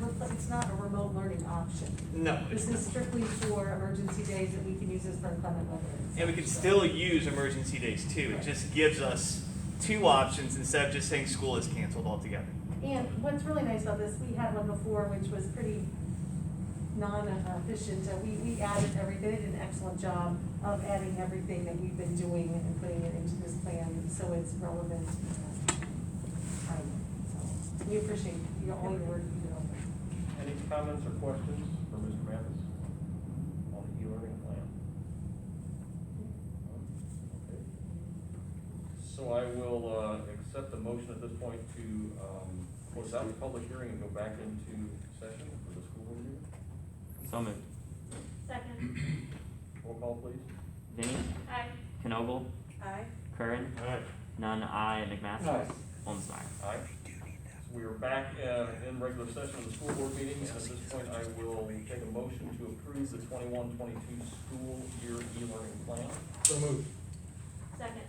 a remote learning option. No, it's This is strictly for emergency days that we can use as for inclement weather. and we can still use emergency days too. It just gives us two options instead of just saying school is canceled altogether. And what's really nice about this, we had one before which was pretty non-efficient. We added they did an excellent job of adding everything that we've been doing and putting it into this plan, so it's relevant. So we appreciate all your work you do. Any comments or questions for Mr. Mathis on the e-learning plan? Okay. So I will accept the motion at this point to close out the public hearing and go back into session for the school board meeting. So moved. Second. Roll call please. Vinnie. Aye. Knoble. Aye. Curran. Aye. None. I. McMasters. Aye. Wilmsmeyer. Aye. So we are back in regular session of the school board meeting, and at this point I will take a motion to approve the 21-22 school year e-learning plan. So moved. Second.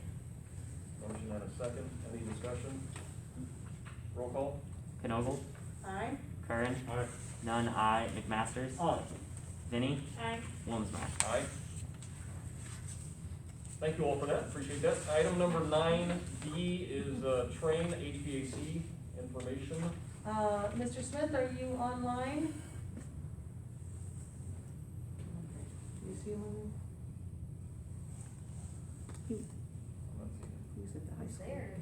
Motion and a second. Any discussion? Roll call. Knoble. Aye. Curran. Aye. None. I. McMasters. Aye. Vinnie. Aye. Wilmsmeyer. Aye. Thank you all for that, appreciate that. Item number 9B is train HVAC information. Mr. Smith, are you online? You see him? He was at the high school. There.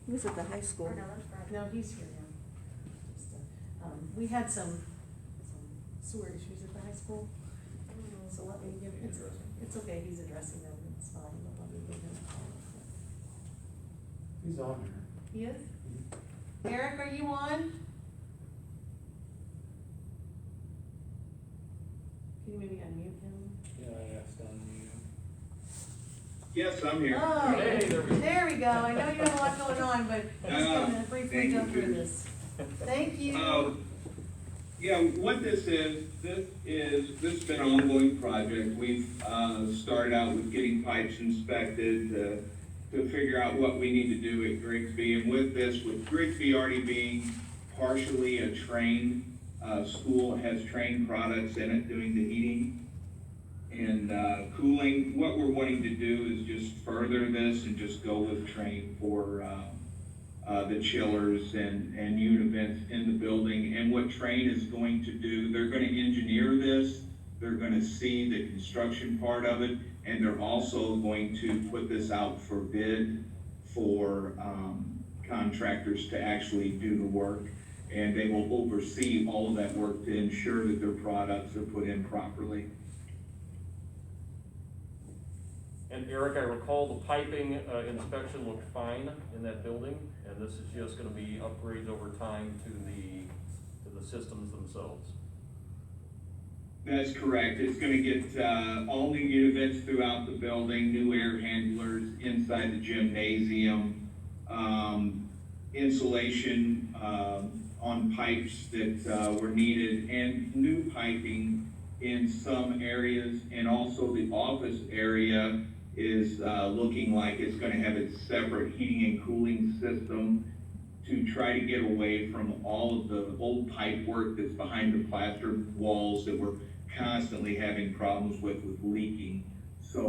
He was at the high school. Or no, that's Friday. No, he's here now. Just, we had some sewer issues at the high school, so let me give, it's okay, he's addressing them, it's fine, but let me give him a call. He's on there. He is? Eric, are you on? Can you maybe unmute him? Yeah, I asked on you. Yes, I'm here. Oh, Hey, there we go, I know you have a lot going on, but just gonna briefly jump through this. Thank you. Yeah, what this has been an ongoing project. We've started out with getting pipes inspected to figure out what we need to do at Grigsby. And with Grigsby already being partially a train school, has train products in it doing the heating and cooling. What we're wanting to do is just further this and just go with train for the chillers and unit vents in the building. And what train is going to do, they're going to engineer this, they're going to see the construction part of it, and they're also going to put this out for bid for contractors to actually do the work. And they will oversee all of that work to ensure that their products are put in properly. And Eric, I recall the piping inspection looked fine in that building, and this is just gonna be upgrades over time to the systems themselves. That's correct. It's gonna get, all new units throughout the building, new air handlers inside the gymnasium, insulation, on pipes that, were needed, and new piping in some areas, and also the office area is, looking like it's gonna have its separate heating and cooling system to try to get away from all of the old pipe work that's behind the plastered walls that we're constantly having problems with leaking. So,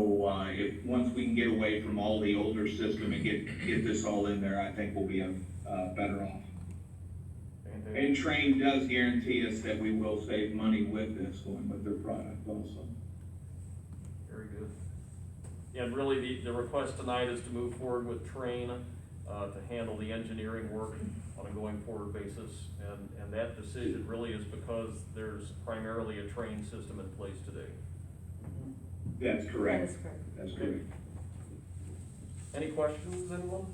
once we can get away from all the older system and get this all in there, I think we'll be, better off. And Train does guarantee us that we will save money with this, going with their product also. Very good. Yeah, and really the request tonight is to move forward with Train, to handle the engineering work on a going forward basis. And that decision really is because there's primarily a Train system in place today. That's correct. That is correct. That's correct. Any questions, anyone?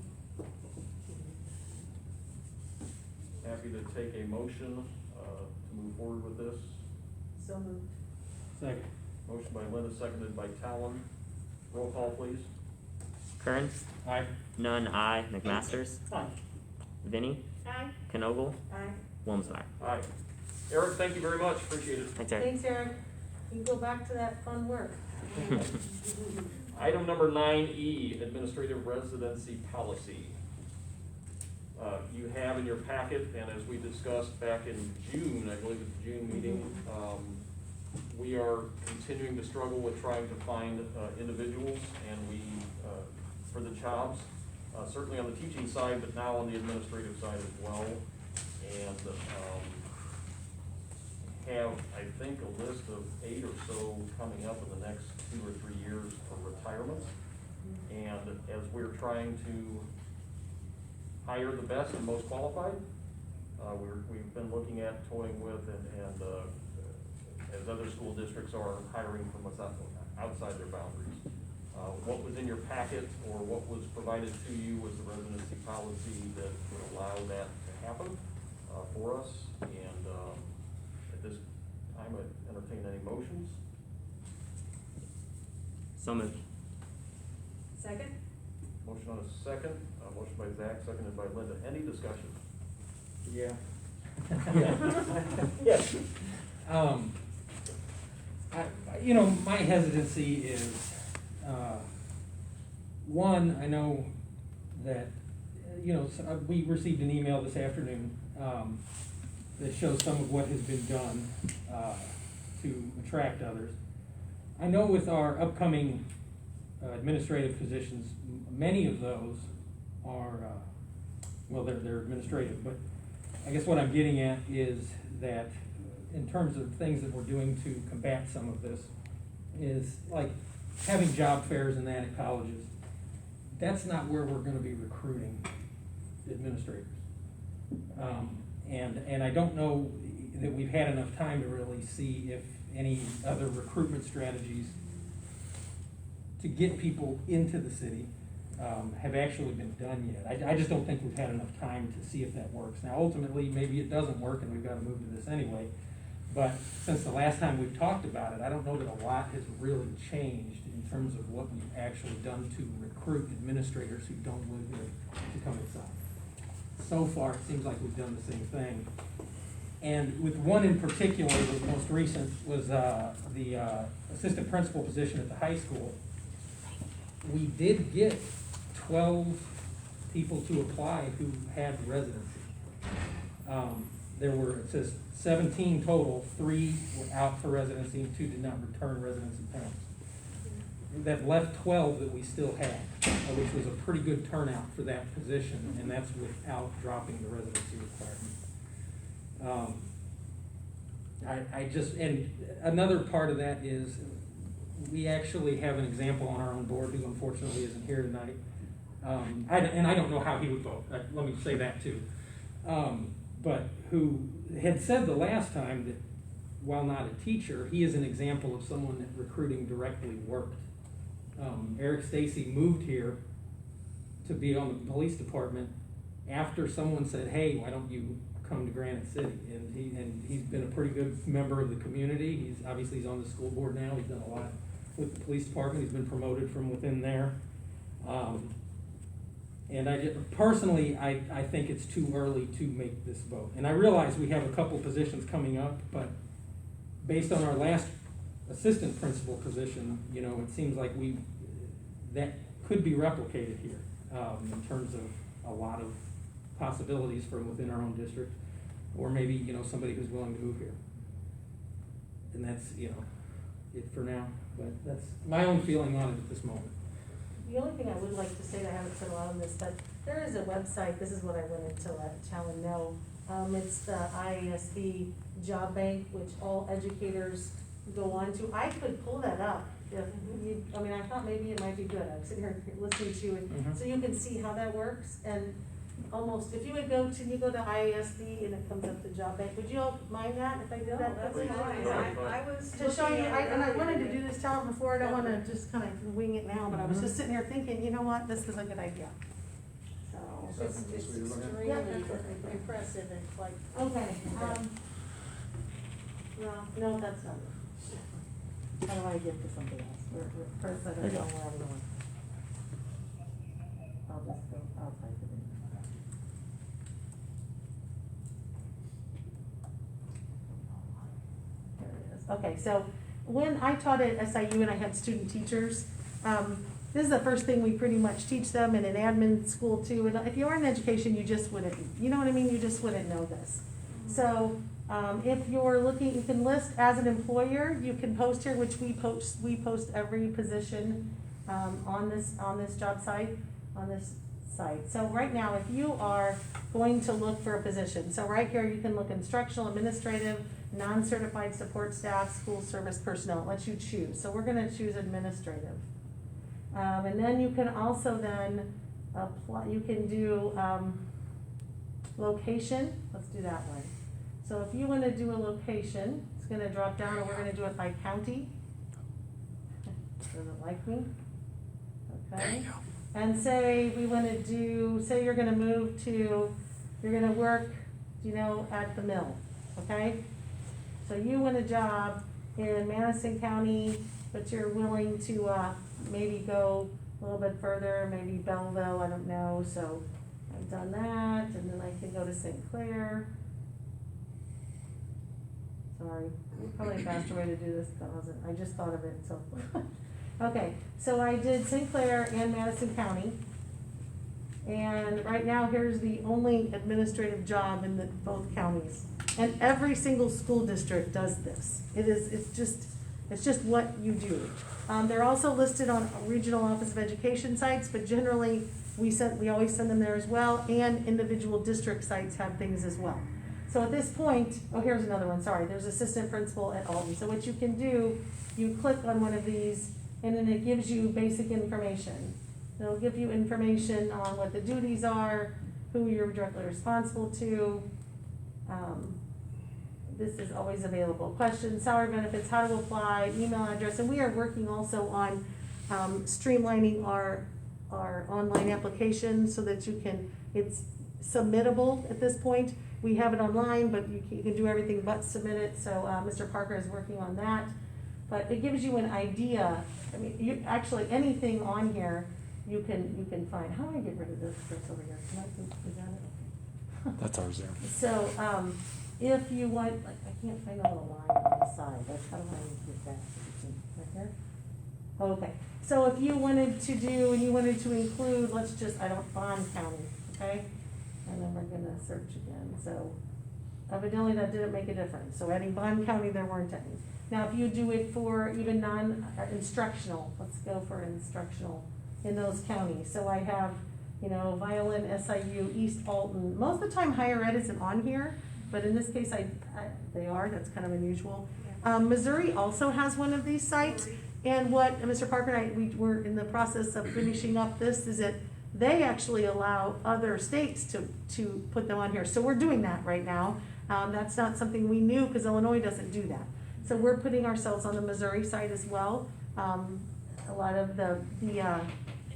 Happy to take a motion, to move forward with this. So moved. Second. Motion by Linda, seconded by Talon. Roll call, please. Kearns? Aye. Nunn, aye. McMasters? Aye. Vinnie? Aye. Knogle? Aye. Wilmsmeyer? Aye. Eric, thank you very much, appreciate it. Thanks, Eric. Thanks, Eric. You can go back to that fun work. Item number 9E, Administrative Residency Policy. You have in your packet, and as we discussed back in June, I believe at the June meeting, we are continuing to struggle with trying to find individuals, and we, for the jobs, certainly on the teaching side, but now on the administrative side as well. And have, I think, a list of 8 or so coming up in the next 2 or 3 years for retirement. And as we're trying to hire the best and most qualified, we've been looking at, toying with, and as other school districts are hiring from outside their boundaries. What was in your packet or what was provided to you was the residency policy that would allow that to happen for us. And at this time, I'd entertain any motions. So moved. Second? Motion on a second, motion by Zach, seconded by Linda. Any discussion? Yeah. Yes. You know, my hesitancy is, one, I know that, we received an email this afternoon, that shows some of what has been done, to attract others. I know with our upcoming administrative positions, many of those are, they're administrative, but I guess what I'm getting at is that in terms of things that we're doing to combat some of this, is like having job fairs and that at colleges. That's not where we're gonna be recruiting administrators. And I don't know that we've had enough time to really see if any other recruitment strategies to get people into the city have actually been done yet. I just don't think we've had enough time to see if that works. Now, ultimately, maybe it doesn't work and we've got to move to this anyway. But since the last time we've talked about it, I don't know that a lot has really changed in terms of what we've actually done to recruit administrators who don't live here to come inside. So far, it seems like we've done the same thing. And with one in particular, the most recent was the assistant principal position at the high school. We did get 12 people to apply who had residency. There were, it says 17 total, 3 were out for residency and 2 did not return residency points. That left 12 that we still had, which was a pretty good turnout for that position, and that's without dropping the residency requirement. And another part of that is we actually have an example on our own board who unfortunately isn't here tonight. And I don't know how he would vote, let me say that too. But who had said the last time that while not a teacher, he is an example of someone that recruiting directly worked. Eric Stacy moved here to be on the police department after someone said, hey, why don't you come to Granite City, and he's been a pretty good member of the community. He's on the school board now. He's done a lot with the police department. He's been promoted from within there. And personally, I think it's too early to make this vote. And I realize we have a couple positions coming up, but based on our last assistant principal position, you know, it seems like that could be replicated here, in terms of a lot of possibilities from within our own district, or maybe, you know, somebody who's willing to move here. And that's, you know, it for now, but that's my own feeling on it at this moment. The only thing I would like to say, that I haven't said a lot on this, but there is a website, this is what I wanted to let Talon know. It's the IASB Job Bank, which all educators go on to. I could pull that up if you, I mean, I thought maybe it might be good. I'm sitting here listening to it, so you can see how that works. And almost, if you would go to IASB and it comes up the job bank, would you all mind that if I did that? That's fine. I was To show you, looking at it and I wanted to earlier. do this Talon before, I don't wanna just kinda wing it now, but I was just sitting here thinking, you know what, this is a good idea. So. It's extremely Yeah. impressive, and like. Okay, no, that's not it. How do I get to something else? First, I don't know where I'm going. I'll just go, I'll type it in. There it is. Okay, so when I taught at SIU and I had student teachers, this is the first thing we pretty much teach them, and in admin school too. And if you are in education, you just wouldn't, you know what I mean? You just wouldn't know this. So, if you're looking, you can list as an employer, you can post here, which we post every position, on this job site, on this site. So right now, if you are going to look for a position, so right here, you can look instructional, administrative, non-certified support staff, school service personnel, it lets you choose. So we're gonna choose administrative. And then you can also then apply, you can do, location, let's do that one. So if you wanna do a location, it's gonna drop down, and we're gonna do it by county. Doesn't like me, okay? And say we wanna do, say you're gonna move to, you're gonna work, you know, at the mill, okay? So you want a job in Madison County, but you're willing to, maybe go a little bit further, maybe Belleville, I don't know, so I've done that, and then I can go to St. Clair. Sorry, probably a faster way to do this, but I just thought of it, so. Okay, so I did St. Clair and Madison County. And right now, here's the only administrative job in both counties. And every single school district does this. It's just what you do. They're also listed on Regional Office of Education sites, but generally, we always send them there as well, and individual district sites have things as well. So at this point, oh, here's another one, sorry, there's assistant principal at Alton. So what you can do, you click on one of these, and then it gives you basic information. It'll give you information on what the duties are, who you're directly responsible to. This is always available. Questions, salary benefits, how to apply, email address, and we are working also on streamlining our online application so that it's submittable at this point. We have it online, but you can do everything but submit it, so Mr. Parker is working on that. But it gives you an idea. I mean, actually, anything on here, you can find. How do I get rid of this over here? Is that it? That's ours there. So, if you want, like, I can't find a little line on the side, that's how do I get that? Right here? Okay, so if you wanted to do, and you wanted to include, Bond County, okay? And then we're gonna search again, so evidently that didn't make a difference, so adding Bond County, there weren't any. Now, if you do it for even non-instructional, let's go for instructional in those counties, so I have, you know, Violin, SIU, East Alton, most of the time higher ed isn't on here, but in this case, they are, that's kind of unusual. Missouri also has one of these sites, and what Mr. Parker and I, we were in the process of finishing up this, is that they actually allow other states to put them on here, so we're doing that right now. That's not something we knew, because Illinois doesn't do that. So we're putting ourselves on the Missouri side as well. A lot of the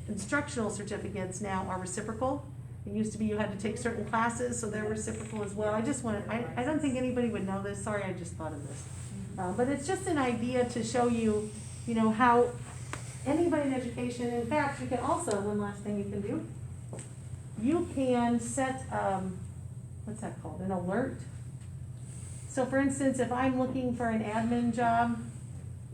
instructional certificates now are reciprocal, It used to be you had to take certain classes, so they're reciprocal as well. I just want, I don't think anybody would know this, sorry, I just thought of this. But it's just an idea to show you, you know, how anybody in education, in fact, you can also, one last thing you can do, you can set, what's that called, an alert. So for instance, if I'm looking for an admin job,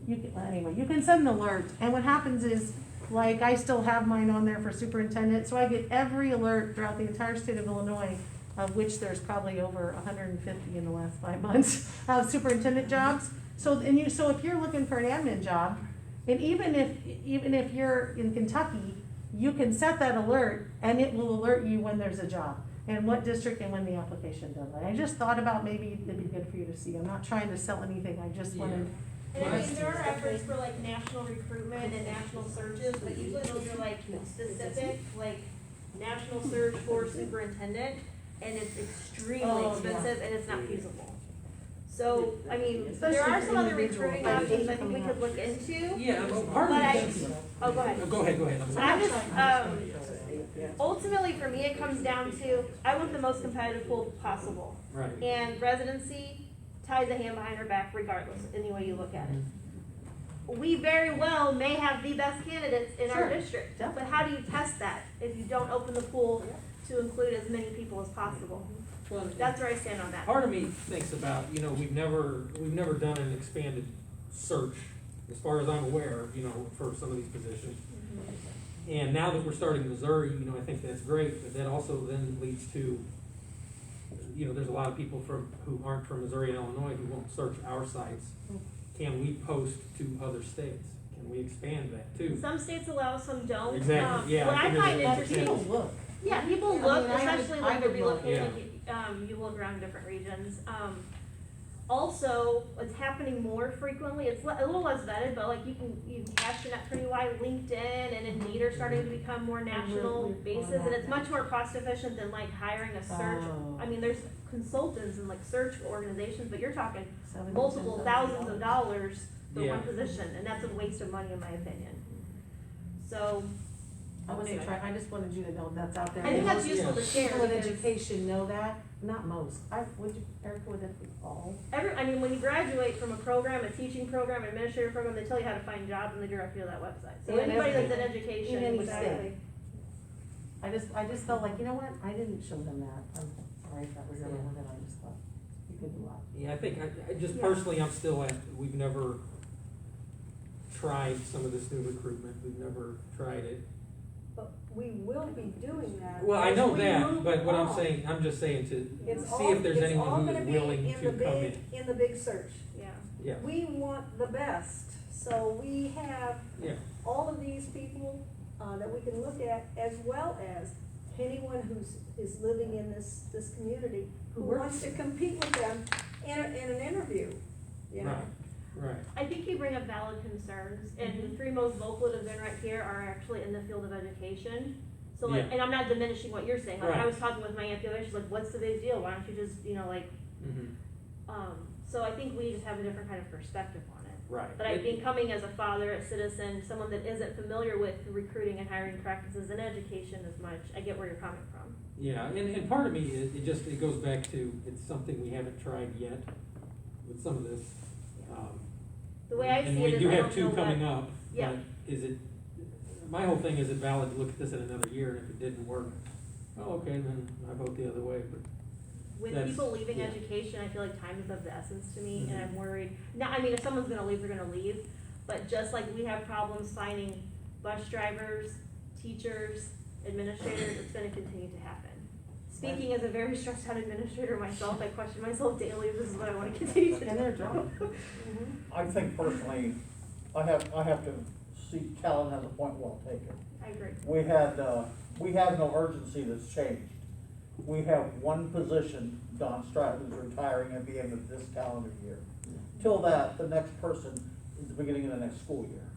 you can, well, anyway, you can set an alert, and what happens is, like, I still have mine on there for superintendent, so I get every alert throughout the entire state of Illinois, of which there's probably over 150 in the last 5 months of superintendent jobs. So, so if you're looking for an admin job, and even if you're in Kentucky, you can set that alert, and it will alert you when there's a job, and what district and when the application deadline. I just thought about maybe it'd be good for you to see. I'm not trying to sell anything, I just wanted. And I mean, there are efforts for like national recruitment and national searches, but usually those are like specific, like national search for superintendent, and it's extremely expensive and it's not feasible. So, I mean, there are some other recruiting options I think we could look into. Yeah, well, part of But it. oh, go ahead. Go ahead, I'm sorry. I'm just, ultimately for me, it comes down to, I want the most competitive pool possible. Right. And residency ties a hand behind her back regardless, any way you look at it. We very well may have the best candidates in our district, but how do you test that if you don't open the pool to include as many people as possible? Well, That's where I stand on that. part of me thinks about, you know, we've never done an expanded search, as far as I'm aware, you know, for some of these positions. And now that we're starting Missouri, you know, I think that's great, but that also then leads to, you know, there's a lot of people who aren't from Missouri and Illinois who won't search our sites. Can we post to other states? Can we expand that too? Some states allow, some don't. Exactly, yeah, What I I think find there's a interesting. People look. Yeah, people I mean, look, I would- especially I when you're would look, relocating, you look around different regions. Also, it's happening more frequently, it's a little less vetted, but like you can cast your net pretty wide. LinkedIn and Indeed are starting to become more national bases, and it's much more cost efficient than like hiring a search. Oh. I mean, there's consultants and like search organizations, but you're talking $7,000 to multiple thousands of $10,000. dollars for Yeah. one position, and that's a waste of money in my opinion. So, I just wanted you to know that's out there. I think that's Most useful to share people in because- education know that, not most. Erica, would that be all? I mean, when you graduate from a program, a teaching program, an administrative program, they tell you how to find jobs and they direct you to that website. So In anybody that's every- in education in any would state. actually. I just felt like, you know what, I didn't show them that. I'm sorry if that was everyone, and I just thought you could do a lot. Yeah, I think, I just Yeah. personally, I'm still we've never tried some of this new recruitment, we've never tried it. But we will be doing that. Well, I know as we that, move but what I'm along. saying, I'm just saying to It's see all- if there's it's anyone all who gonna is be willing in to the come big- in. In the big search. Yeah. Yeah, We want the best, so we have yeah, all of these people, that we can look at, as well as anyone is living in this community who Who works wants to compete with them in an interview, you know? right. I think you bring up valid concerns, and the three most vocal that have been right here are actually in the field of education. So like, Yeah. and I'm not diminishing what you're saying, like I Right. was talking with my Aunt the other day, she's like, what's the big deal, why don't you just, like, Mm-hmm. so I think we just have a different kind of perspective on it. Right. But I think coming as a father, a citizen, someone that isn't familiar with recruiting and hiring practices in education as much, I get where you're coming from. Yeah, and part of me, it goes back to, it's something we haven't tried yet with some of this. The way I And see we it is do I have don't two know coming what, up, yeah. but my whole thing, is it valid to look at this in another year, and if it didn't work, oh, okay, then I vote the other way, but. with That's- people leaving yeah. education, I feel like time is of the essence to me, and Mhm. I'm worried. Now, I mean, if someone's gonna leave, they're gonna leave, but just like we have problems finding bus drivers, teachers, administrators, it's gonna continue to happen. Speaking as a very stressed out administrator myself, I question myself daily if this is what I wanna continue to do. And their job. I think personally, I have to see Callan has a point well taken. I agree. We have no urgency that's changed. We have one position, Don Stratton, who's retiring at the end of this calendar year. Till that, the next person is the beginning of the next school year.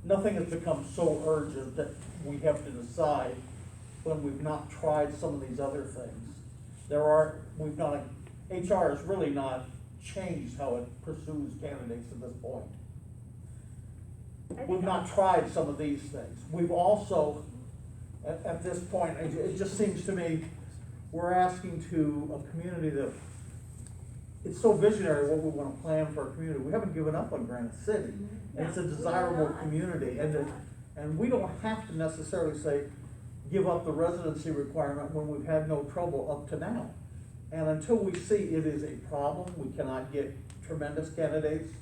Nothing has become so urgent that we have to decide when we've not tried some of these other things. HR has really not changed how it pursues candidates at this point. We've not tried some of these things. We've also, at this point, it just seems to me, we're asking to a community that, it's so visionary what we wanna plan for our community. We haven't given up on Granite City, and it's a desirable community, and we don't have to necessarily say, give up the residency requirement when we've had no trouble up to now. And until we see it is a problem, we cannot get tremendous candidates,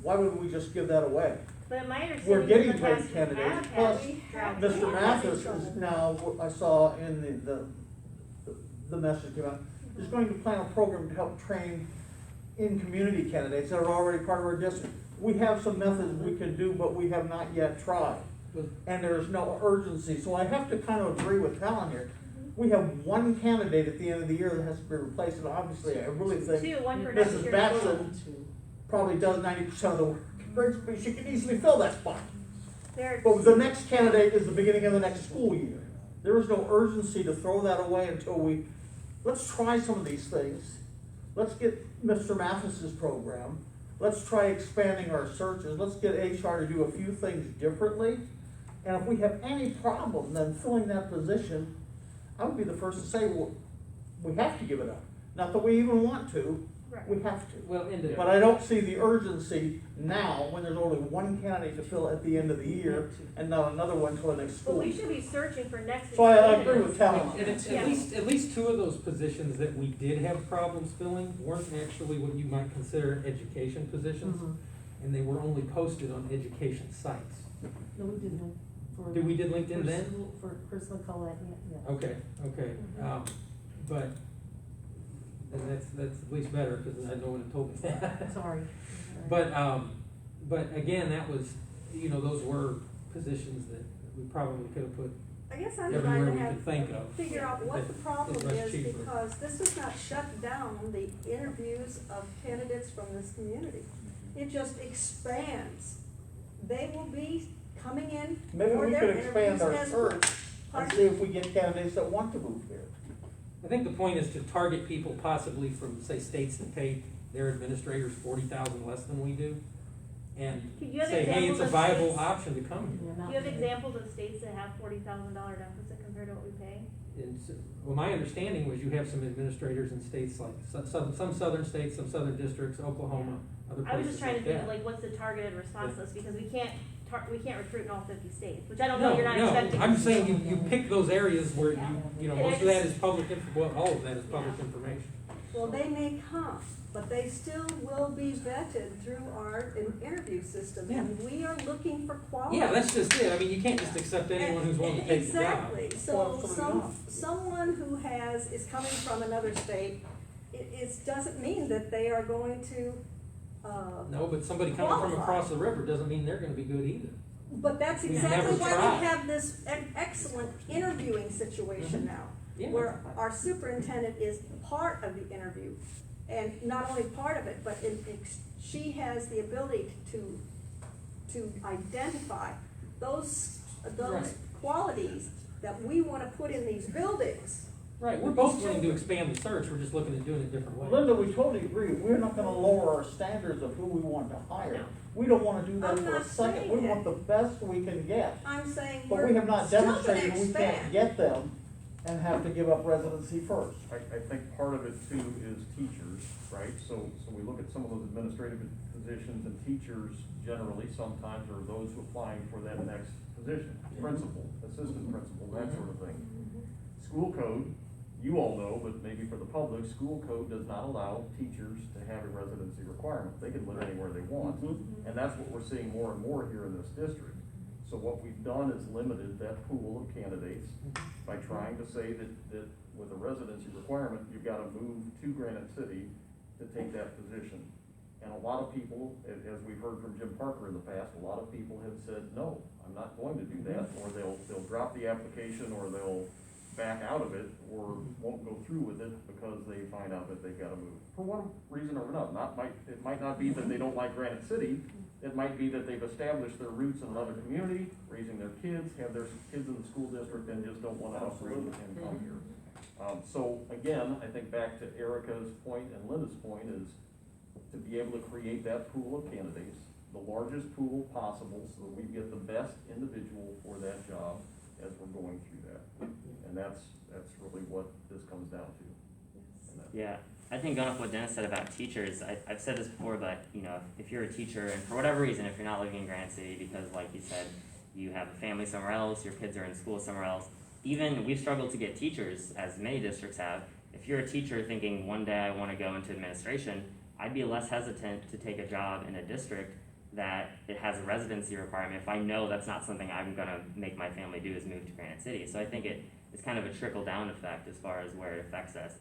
why would we just give that away? But my understanding We're is getting the great past candidates, have plus had Mr. Mathis is now, I saw in the message came out, is going to plan a program to help train in-community candidates that are already part of our district. We have some methods we can do, but we have not yet tried. And there's no urgency, so I have to kind of agree with Helen here. We have one candidate at the end of the year that has to be replaced, and obviously I really think one for next Mrs. year. Batson probably does 90% of the work, but she can easily fill that spot. But the next candidate is the beginning of the next school year. There is no urgency to throw that away until let's try some of these things. Let's get Mr. Mathis's program. Let's try expanding our searches. Let's get HR to do a few things differently. And if we have any problem then filling that position, I would be the first to say, well, we have to give it up. Not that we even want to, we have to. Well, But I don't see the urgency now when there's only one candidate to fill at the end of the year and not another one till the next But school we year. should be searching for next. So I agree with Helen. And it's at least two of those positions that we did have problems filling weren't actually what you might consider education positions. And they were only posted on education sites. No, we didn't. Did we did LinkedIn then? For Chris Colette, yeah. Okay, but, and that's at least better, because I know one had told me that. Sorry. But again, that was, those were positions that we probably could have put I guess I'm everywhere trying we to could think of. figure out what the problem It's much is, cheaper. because this does not shut down the interviews of candidates from this community. It just expands. They will be coming in Maybe for we their could expand interviews our as search and Pardon? see if we get candidates that want to move here. I think the point is to target people possibly from, say, states that pay their administrators 40,000 less than we do, and Do you have say, hey, it's examples a of viable states- option to come here. Do you have examples of states that have $40,000 deficit compared to what we pay? Well, my understanding was you have some administrators in states like some southern states, some southern districts, Oklahoma, other I was places just trying to like think that. of like, what's the targeted response list, because we can't recruit in all 50 states, which I don't know, No, you're not expecting. I'm saying you pick those areas where Yeah. most of that is public well, all of that is public Yeah. information. Well, they may come, but they still will be vetted through our interview system, and we are looking for quality. Yeah, that's just it. I mean, you can't just accept anyone who's willing to take the job. Exactly, so someone who is coming from another state, it doesn't mean that they are going to, No, but somebody coming from qualify. across the river doesn't mean they're gonna be good either. But that's We've exactly never why tried. we have this excellent interviewing situation now. Yeah. Where our superintendent is part of the interview, and not only part of it, but she has the ability to identify those Right. qualities that we wanna put in these buildings. Right, we're both willing to expand the search, we're just looking at doing it different ways. Linda, we totally agree. We're not gonna lower our standards of who we want to hire. We don't wanna do that I'm for a not second. saying We that. want the best we can get. I'm saying But we're we have not still gonna demonstrated we can't expand. get them and have to give up residency first. I think part of it too is teachers, right? So we look at some of those administrative positions, and teachers generally sometimes are those applying for that next position. Principal, assistant principal, that sort of thing. School code, you all know, but maybe for the public, school code does not allow teachers to have a residency requirement. They can live anywhere they want. And that's what we're seeing more and more here in this district. So what we've done is limited that pool of candidates by trying to say that with a residency requirement, you've got to move to Granite City to take that position. And a lot of people, as we've heard from Jim Parker in the past, a lot of people have said, no, I'm not going to do that, or they'll drop the application, or they'll back out of it, or won't go through with it because they find out that they've got to move. For one reason or another, it might not be that they don't like Granite City, it might be that they've established their roots in another community, raising their kids, have their kids in the school district, and just don't want to uproot and come here. So again, I think back to Erica's point and Linda's point is to be able to create that pool of candidates, the largest pool possible, so that we get the best individual for that job, as we're going through that. And that's really what this comes down to. And that- Yeah, I think going off what Dennis said about teachers, I've said this before, but you know, if you're a teacher and for whatever reason, if you're not living in Granite City because like you said, you have a family somewhere else, your kids are in school somewhere else, even we've struggled to get teachers, as many districts have. If you're a teacher thinking one day I want to go into administration, I'd be less hesitant to take a job in a district that it has a residency requirement if I know that's not something I'm gonna make my family do is move to Granite City. So I think it's kind of a trickle down effect as far as where it affects us.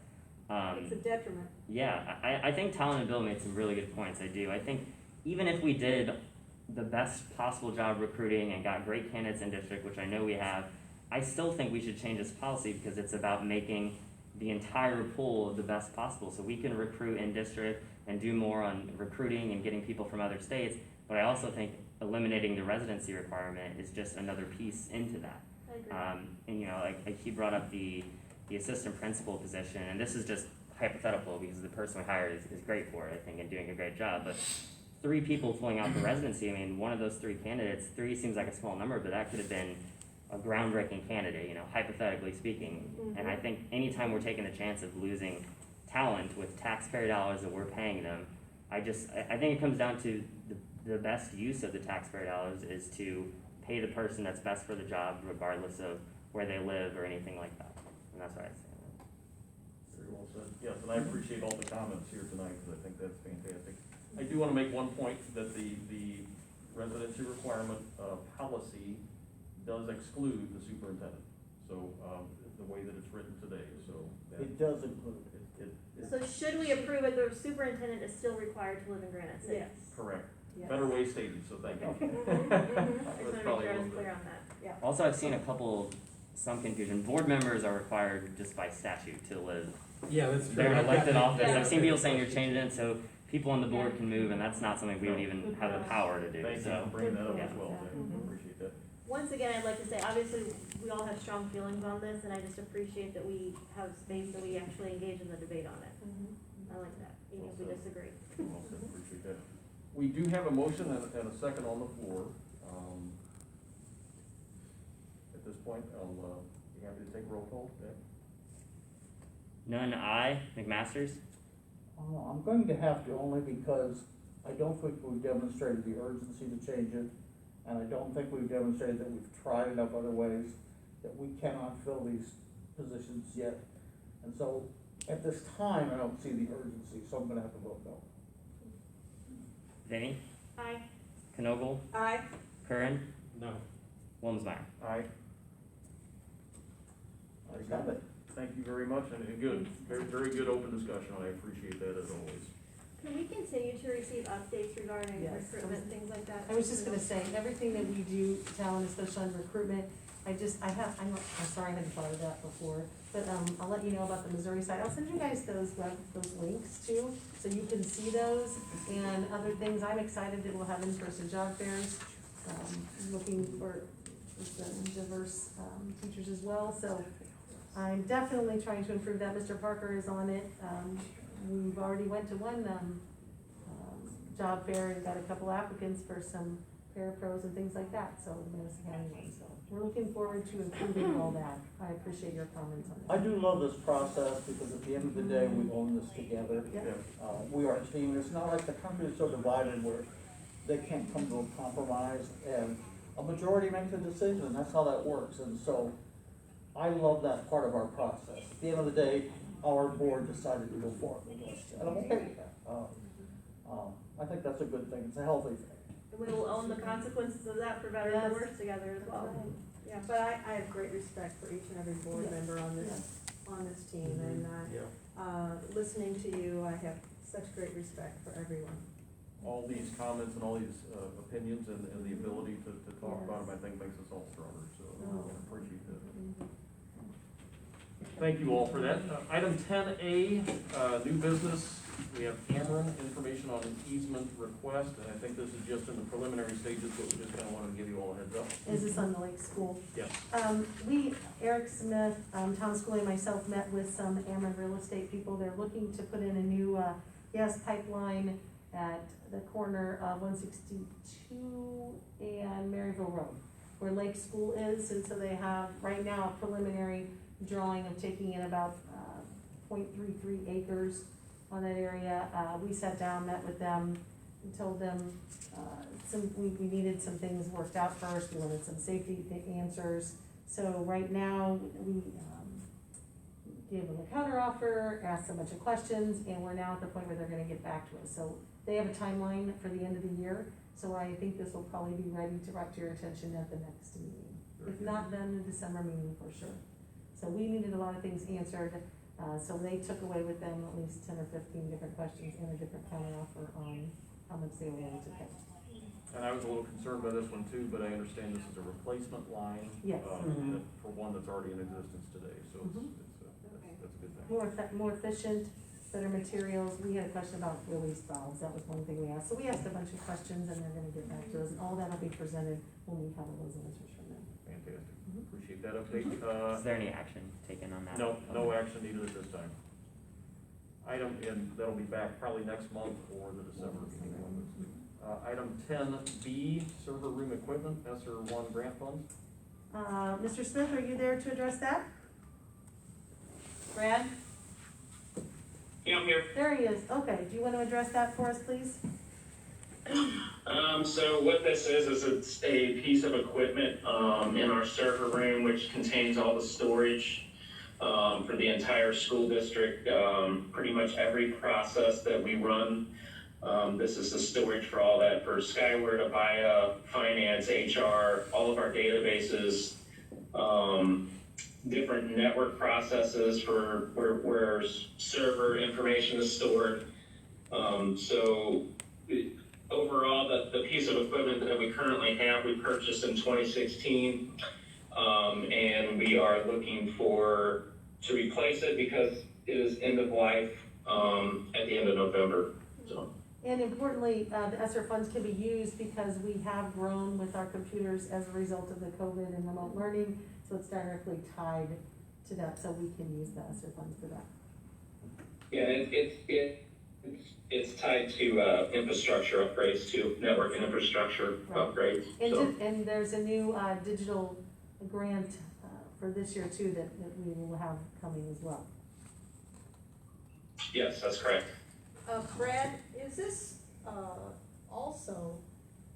It's a detriment. Yeah, I think Talon and Bill made some really good points. I do. I think even if we did the best possible job recruiting and got great candidates in district, which I know we have, I still think we should change this policy because it's about making the entire pool the best possible. So we can recruit in district and do more on recruiting and getting people from other states. But I also think eliminating the residency requirement is just another piece into that. I agree. And you know, like he brought up the assistant principal position, and this is just hypothetical because the person we hired is great for it, I think, and doing a great job. But 3 people filling out the residency, I mean, one of those 3 candidates, 3 seems like a small number, but that could have been a groundbreaking candidate, you know, hypothetically speaking. Mm-hmm. And I think anytime we're taking the chance of losing talent with taxpayer dollars that we're paying them, I think it comes down to the best use of the taxpayer dollars is to pay the person that's best for the job regardless of where they live or anything like that. And that's what I say. Very well said. Yes, and I appreciate all the comments here tonight, because I think that's fantastic. I do want to make one point that the residency requirement policy does exclude the superintendent. So, the way that it's written today, so. It does include it. So should we approve it, the superintendent is still required to live in Granite City? Yes. Correct. Yes. Better way stated, so thank you. I just wanna make sure I was clear on that. Yeah. Also, I've seen some confusion. Board members are required just by statute to live. Yeah, that's true. They're an elected office. Yeah. I've seen people saying you're changing it so people on the board can move, and that's not something we would even have the power to do. Thank you So, for bringing that up yeah. as well, Jay. Mhm. Appreciate that. Once again, I'd like to say, obviously, we all have strong feelings on this, and I just appreciate that we have space that we actually engage in the debate on it. I like that, even if we disagree. Well said. Appreciate that. We do have a motion and a second on the floor. At this point, I'll be happy to take a roll call. Yeah. None. I McMaster's. I'm going to have to, only because I don't think we've demonstrated the urgency to change it, and I don't think we've demonstrated that we've tried enough other ways, that we cannot fill these positions yet. And so, at this time, I don't see the urgency, so I'm gonna have to vote no. Vinnie. Aye. Knogle. Aye. Curran. No. Wilmsmeyer. Aye. I got it. Thank you very much, and good, very, very good open discussion. I appreciate that as always. Can we continue to receive updates regarding Yes. recruitment and things like that? I was just gonna say, everything that we do, Talon, especially on recruitment, I'm sorry I hadn't thought of that before, but, I'll let you know about the Missouri side. I'll send you guys those links too, so you can see those and other things. I'm excited that we'll have in-person job fairs, looking for some diverse, teachers as well, so I'm definitely trying to improve that. Mr. Parker is on it. We've already went to one, job fair and got a couple applicants for some parapros and things like that, so Madison County one, so we're looking forward to improving all that. I appreciate your comments on I it. do love this process, because at the end of the day, we own this together. Yeah. We are a team. It's not like the country is so divided where they can't come to a compromise, and a majority makes a decision, and that's how that works. And so, I love that part of our process. At the end of the day, our board decided to go forward with this, and I'm okay with that. I think that's a good thing. It's a healthy thing. And we will own the consequences of that for better or Yes. worse together as well. Yeah, but I have great respect for each and every board Yes. member on this team, and, listening to you, I have such great respect for everyone. All these comments and all these opinions and the ability to talk about them, I think makes us all stronger, so I appreciate that. Thank you all for that. Item 10A, new business. We have Cameron, information on an easement request, and I think this is just in the preliminary stages, but we just kind of wanted to give you all a heads up. Is this on the Lake School? Yes. Eric Smith, Town School, and myself met with some Ameren real estate people. They're looking to put in a new, gas pipeline at the corner of 162 and Maryville Road. where Lake School is, and so they have right now a preliminary drawing of taking in about 0.33 acres on that area. We sat down, met with them, and told them we needed some things worked out first. We wanted some safety answers. So right now, we gave them a counteroffer, asked a bunch of questions, and we're now at the point where they're gonna get back to us. So they have a timeline for the end of the year, so I think this will probably be ready to brought to your attention at the next meeting. If not, then the December meeting for sure. So we needed a lot of things answered, so they took away with them at least 10 or 15 different questions and a different counteroffer on how much they were willing to pay. And I was a little concerned by this one too, but I understand this is a replacement line. Yes. For one that's already in existence today, so that's a good thing. More efficient, better materials. We had a question about release valves, that was one thing we asked. So we asked a bunch of questions and they're gonna get back to us, and all that'll be presented when we have those answers from them. Fantastic. Appreciate that update. Is there any action taken on that? No action needed at this time. Item, and that'll be back probably next month or the December meeting on this. Item 10B, server room equipment, ESSER1 grant funds. Mr. Smith, are you there to address that? Brad? Yeah, I'm here. There he is. Okay, do you want to address that for us, please? So what this is it's a piece of equipment in our server room which contains all the storage for the entire school district. Pretty much every process that we run, this is the storage for all that, for Skyward, Avaya, Finance, HR, all of our databases, different network processes for where server information is stored. Overall, the piece of equipment that we currently have, we purchased in 2016, and we are looking to replace it because it is end of life at the end of November. So. And importantly, the ESSER funds can be used because we have grown with our computers as a result of the COVID and remote learning, so it's directly tied to that, so we can use the ESSER funds for that. Yeah, it's tied to infrastructure upgrades, to network and infrastructure upgrades. And there's a new digital grant for this year too that we will have coming as well. Yes, that's correct. Brad, is this also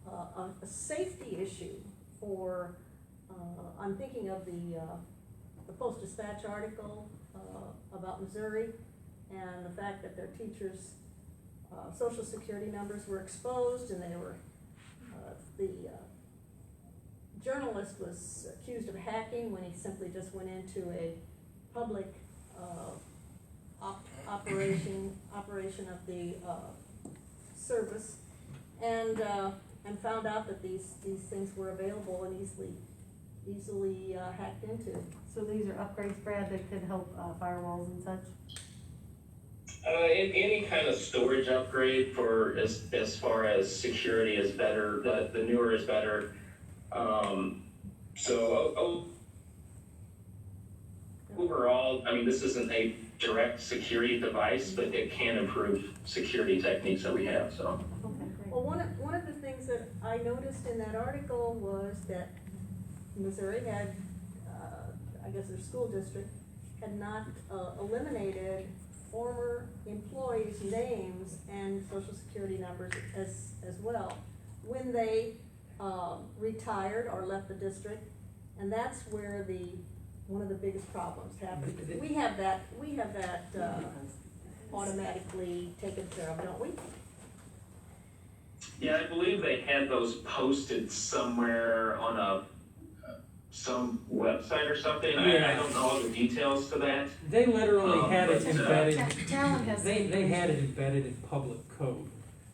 a safety issue for, I'm thinking of the Post-Dispatch article about Missouri and the fact that their teachers' social security numbers were exposed, and they were, the journalist was accused of hacking when he simply just went into a public operation of the service, and found out that these things were available and easily hacked into. So these are upgrades, Brad, that could help firewalls and such? Any kind of storage upgrade for as far as security is better, the newer is better. Overall, I mean, this isn't a direct security device, but it can improve security techniques that we have, so. Okay, great. Well, one of the things that I noticed in that article was that Missouri had, I guess their school district, had not eliminated former employees' names and social security numbers as well when they retired or left the district, and that's where one of the biggest problems happened. We have that automatically taken care of, don't we? Yeah, I believe they had those posted somewhere on some website or something. I don't know all the details to that. They literally had it embedded. Talent has They had it embedded in public code.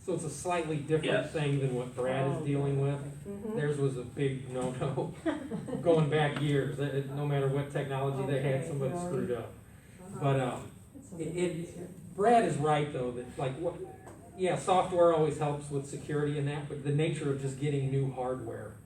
So it's a slightly different thing than what Brad is dealing with. Theirs was a big no-no, going back years. No matter what technology they had, somebody screwed up. But Brad is right though, that software always helps with security and that, but the nature of just getting new hardware.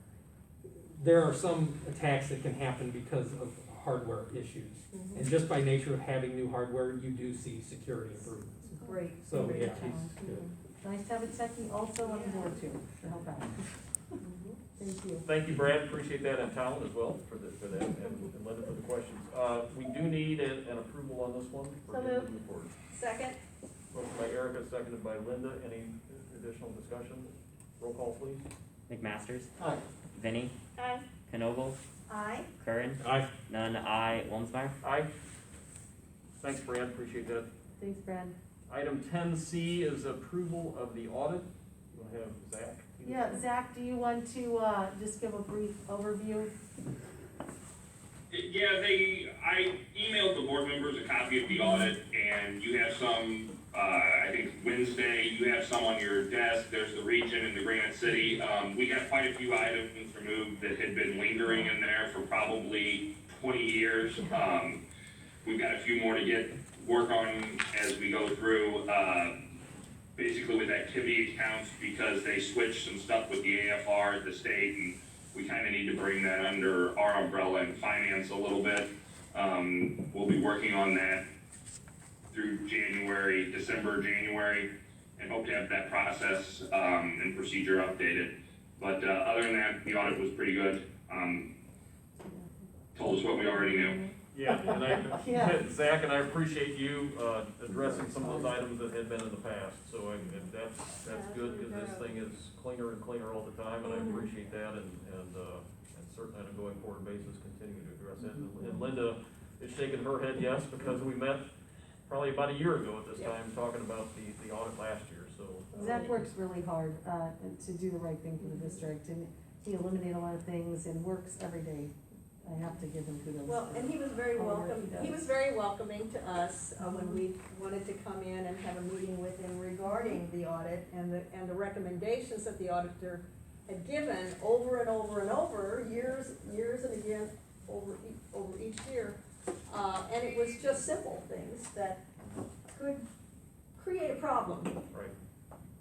There are some attacks that can happen because of hardware issues. And just by nature of having new hardware, you do see security improvements. Great. So, Great yeah, challenge. he's good. Nice to have a techie also on board too, to help out. Thank you. Thank you, Brad, appreciate that, and Talon as well for that, and Linda for the questions. We do need an approval on this one. for So getting moved. moving forward. Second? Motion by Erica, seconded by Linda, any additional discussion? Roll call, please. McMasters. Aye. Vinnie. Aye. Knoble. Aye. Curran. Aye. None. I. Wilmsmeyer. Aye. Thanks, Brad, appreciate that. Thanks, Brad. Item 10C is approval of the audit. You want to have Zach? Yeah, Zach, do you want to, just give a brief overview? Yeah, I emailed the board members a copy of the audit, and you have some, I think Wednesday, you have some on your desk. There's the region and the Granite City. We got quite a few items removed that had been lingering in there for probably 20 years. We've got a few more to work on as we go through, basically with activity accounts, because they switched some stuff with the AFR at the state, and we kind of need to bring that under our umbrella and finance a little bit. We'll be working on that through December, January, and hope to have that process and procedure updated. But other than that, the audit was pretty good. Told us what we already knew. Yeah, and Zach, and I appreciate you addressing some of those items that had been in the past. So that's good, because this thing is cleaner and cleaner all the time, and I appreciate that, and certainly on a going forward basis, continue to address it. And Linda is shaking her head yes, because we met probably about a year ago at this time, talking about the audit last year, so. Zach works really hard, to do the right thing for the district, and he eliminated a lot of things and works every day. I have to give him kudos. Well, and he was very for all the work welcome, he he does. was very welcoming to us, when we wanted to come in and have a meeting with him regarding the audit and the recommendations that the auditor had given over and over and over, years and again, over each year. And it was just simple things that could create a problem. Right.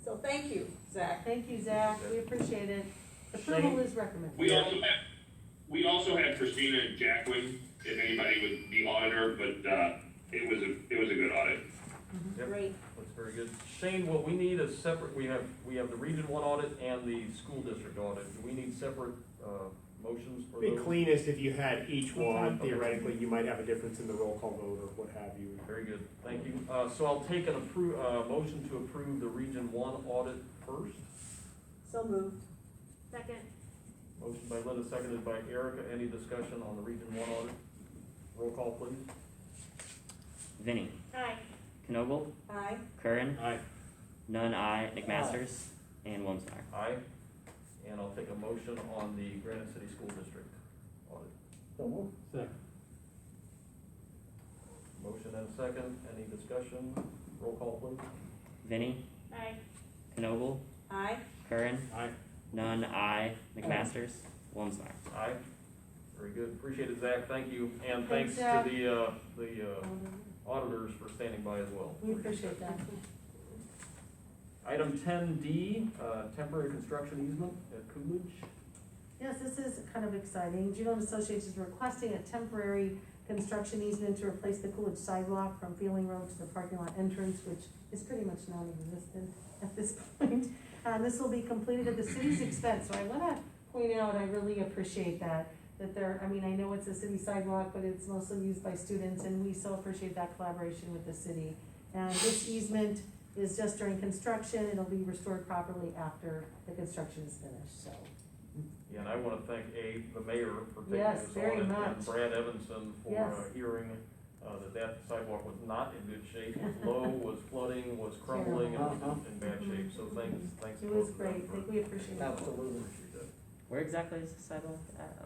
So thank you, Zach. Thank you, Zach, we appreciate it. Approval is recommended. We also had Christina Jacqueline, if anybody was the auditor, but it was a good audit. Yep, Great. that's very good. Shane, what we need is separate, we have the Region 1 audit and the school district audit. Do we need separate motions for It'd be those? cleanest if you had each one. Theoretically, you might have a difference in the roll call vote or what have you. Very good, thank you. So I'll take an motion to approve the Region 1 audit first. So moved. Second? Motion by Linda, seconded by Erica. Any discussion on the Region 1 audit? Roll call, please. Vinnie. Aye. Knoble. Aye. Curran. Aye. None. I. McMasters. And Wilmsmeyer. Aye. And I'll take a motion on the Granite City School District audit. So moved. Second. Motion and a second. Any discussion? Roll call, please. Vinnie. Aye. Knoble. Aye. Curran. Aye. None. I. McMasters. Wilmsmeyer. Aye. Very good. Appreciate it, Zach. Thank you. And Thanks, thanks to Zach. the auditors for standing by as well. We appreciate that. Item 10D, temporary construction easement at Coolidge. Yes, this is kind of exciting. Juneau Associates is requesting a temporary construction easement to replace the Coolidge sidewalk from Feeling Road to the parking lot entrance, which is pretty much non-existent at this point. This will be completed at the city's expense, so I wanna point out, I really appreciate that I mean, I know it's a city sidewalk, but it's mostly used by students, and we so appreciate that collaboration with the city. And this easement is just during construction, it'll be restored properly after the construction is finished, so. Yeah, and I want to thank the mayor for taking Yes, this very on, much. and Brad Evanson for Yes. Hearing that sidewalk was not in good shape, was low, was flooding, was crumbling, and was in bad shape. So thanks. It was great, we appreciate it. Absolutely appreciate that. Where exactly is the sidewalk at?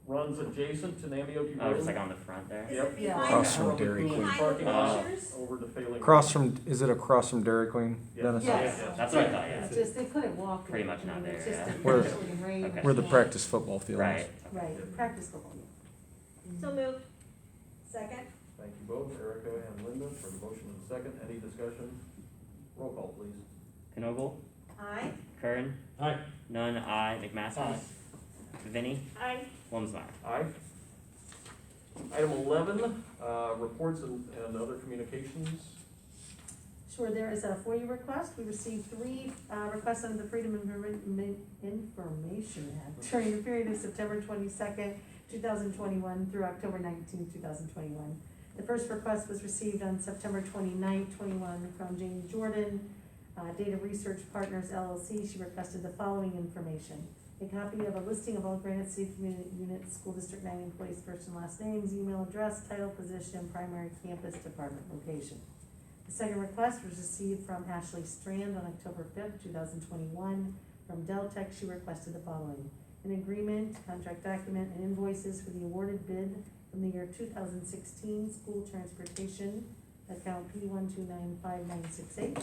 Runs adjacent to Namioki Road. Oh, just like on the front there. Yep. Yeah. Across from Dairy Queen. Parking lot over to Failing. Is it across from Dairy Queen, Yes. Dennis? Yes. That's what I thought, yeah. It's just, they couldn't walk. Pretty much not there, It's just yeah. Where- actually rain. Okay. Where the practice football field is. Right. Right, practice football. So moved. Second. Thank you both, Erica and Linda, for the motion and the second. Any discussion? Roll call, please. Knoble. Aye. Curran. Aye. None. I. McMasters. Vinnie. Aye. Wilmsmeyer. Aye. Item 11, reports and other communications. Sure, there is a FOIA request. We received 3 requests under the Freedom of Information Act during the period of September 22nd, 2021 through October 19th, 2021. The first request was received on September 29th, 21 from Jane Jordan, Data Research Partners LLC. She requested the following information: a copy of a listing of all Granite City Community Unit School District 9 employees' first and last names, email address, title, position, primary campus, department location. The second request was received from Ashley Strand on October 5th, 2021. From Deltech, she requested the following: an agreement, contract document, and invoices for the awarded bid from the year 2016 school transportation, account P1295968.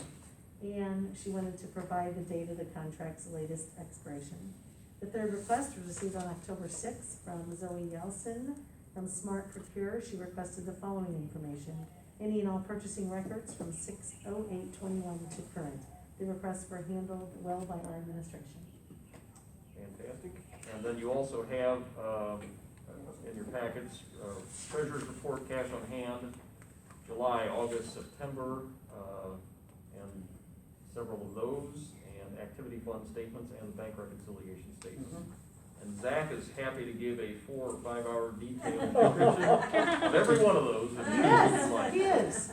And she wanted to provide the date of the contract's latest expiration. The third request was received on October 6th from Zoe Yelson from Smart Procure. She requested the following information: any and all purchasing records from 6/08/21 to current. The requests were handled well by our administration. Fantastic. And then you also have, in your packets, treasurer's report, cash on hand, July, August, September, and several of those, and activity fund statements and bank reconciliation statements. And Zach is happy to give a 4 or 5 hour detailed description of every one of those. If you would like. He is.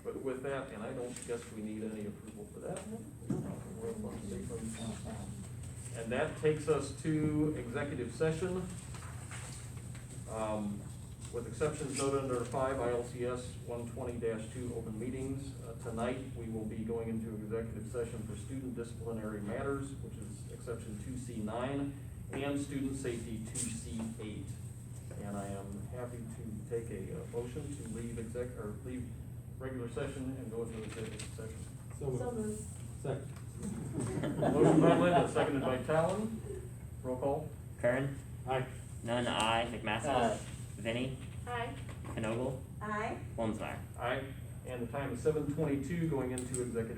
But with that, and I don't guess we need any approval for that. And that takes us to executive session. With exceptions noted under 5 ILCS 120-2 open meetings, tonight we will be going into executive session for student disciplinary matters, which is exception 2C9, and student safety 2C8. And I am happy to take a motion to leave leave regular session and go into executive session. So moved. Second. Motion by Linda, seconded by Talon. Roll call. Kern, Aye. Nunn, aye. McMaster, Vinnie, Hi. Knogle, Aye. Holmesmeyer. Aye. And the time is 7:22, going into executive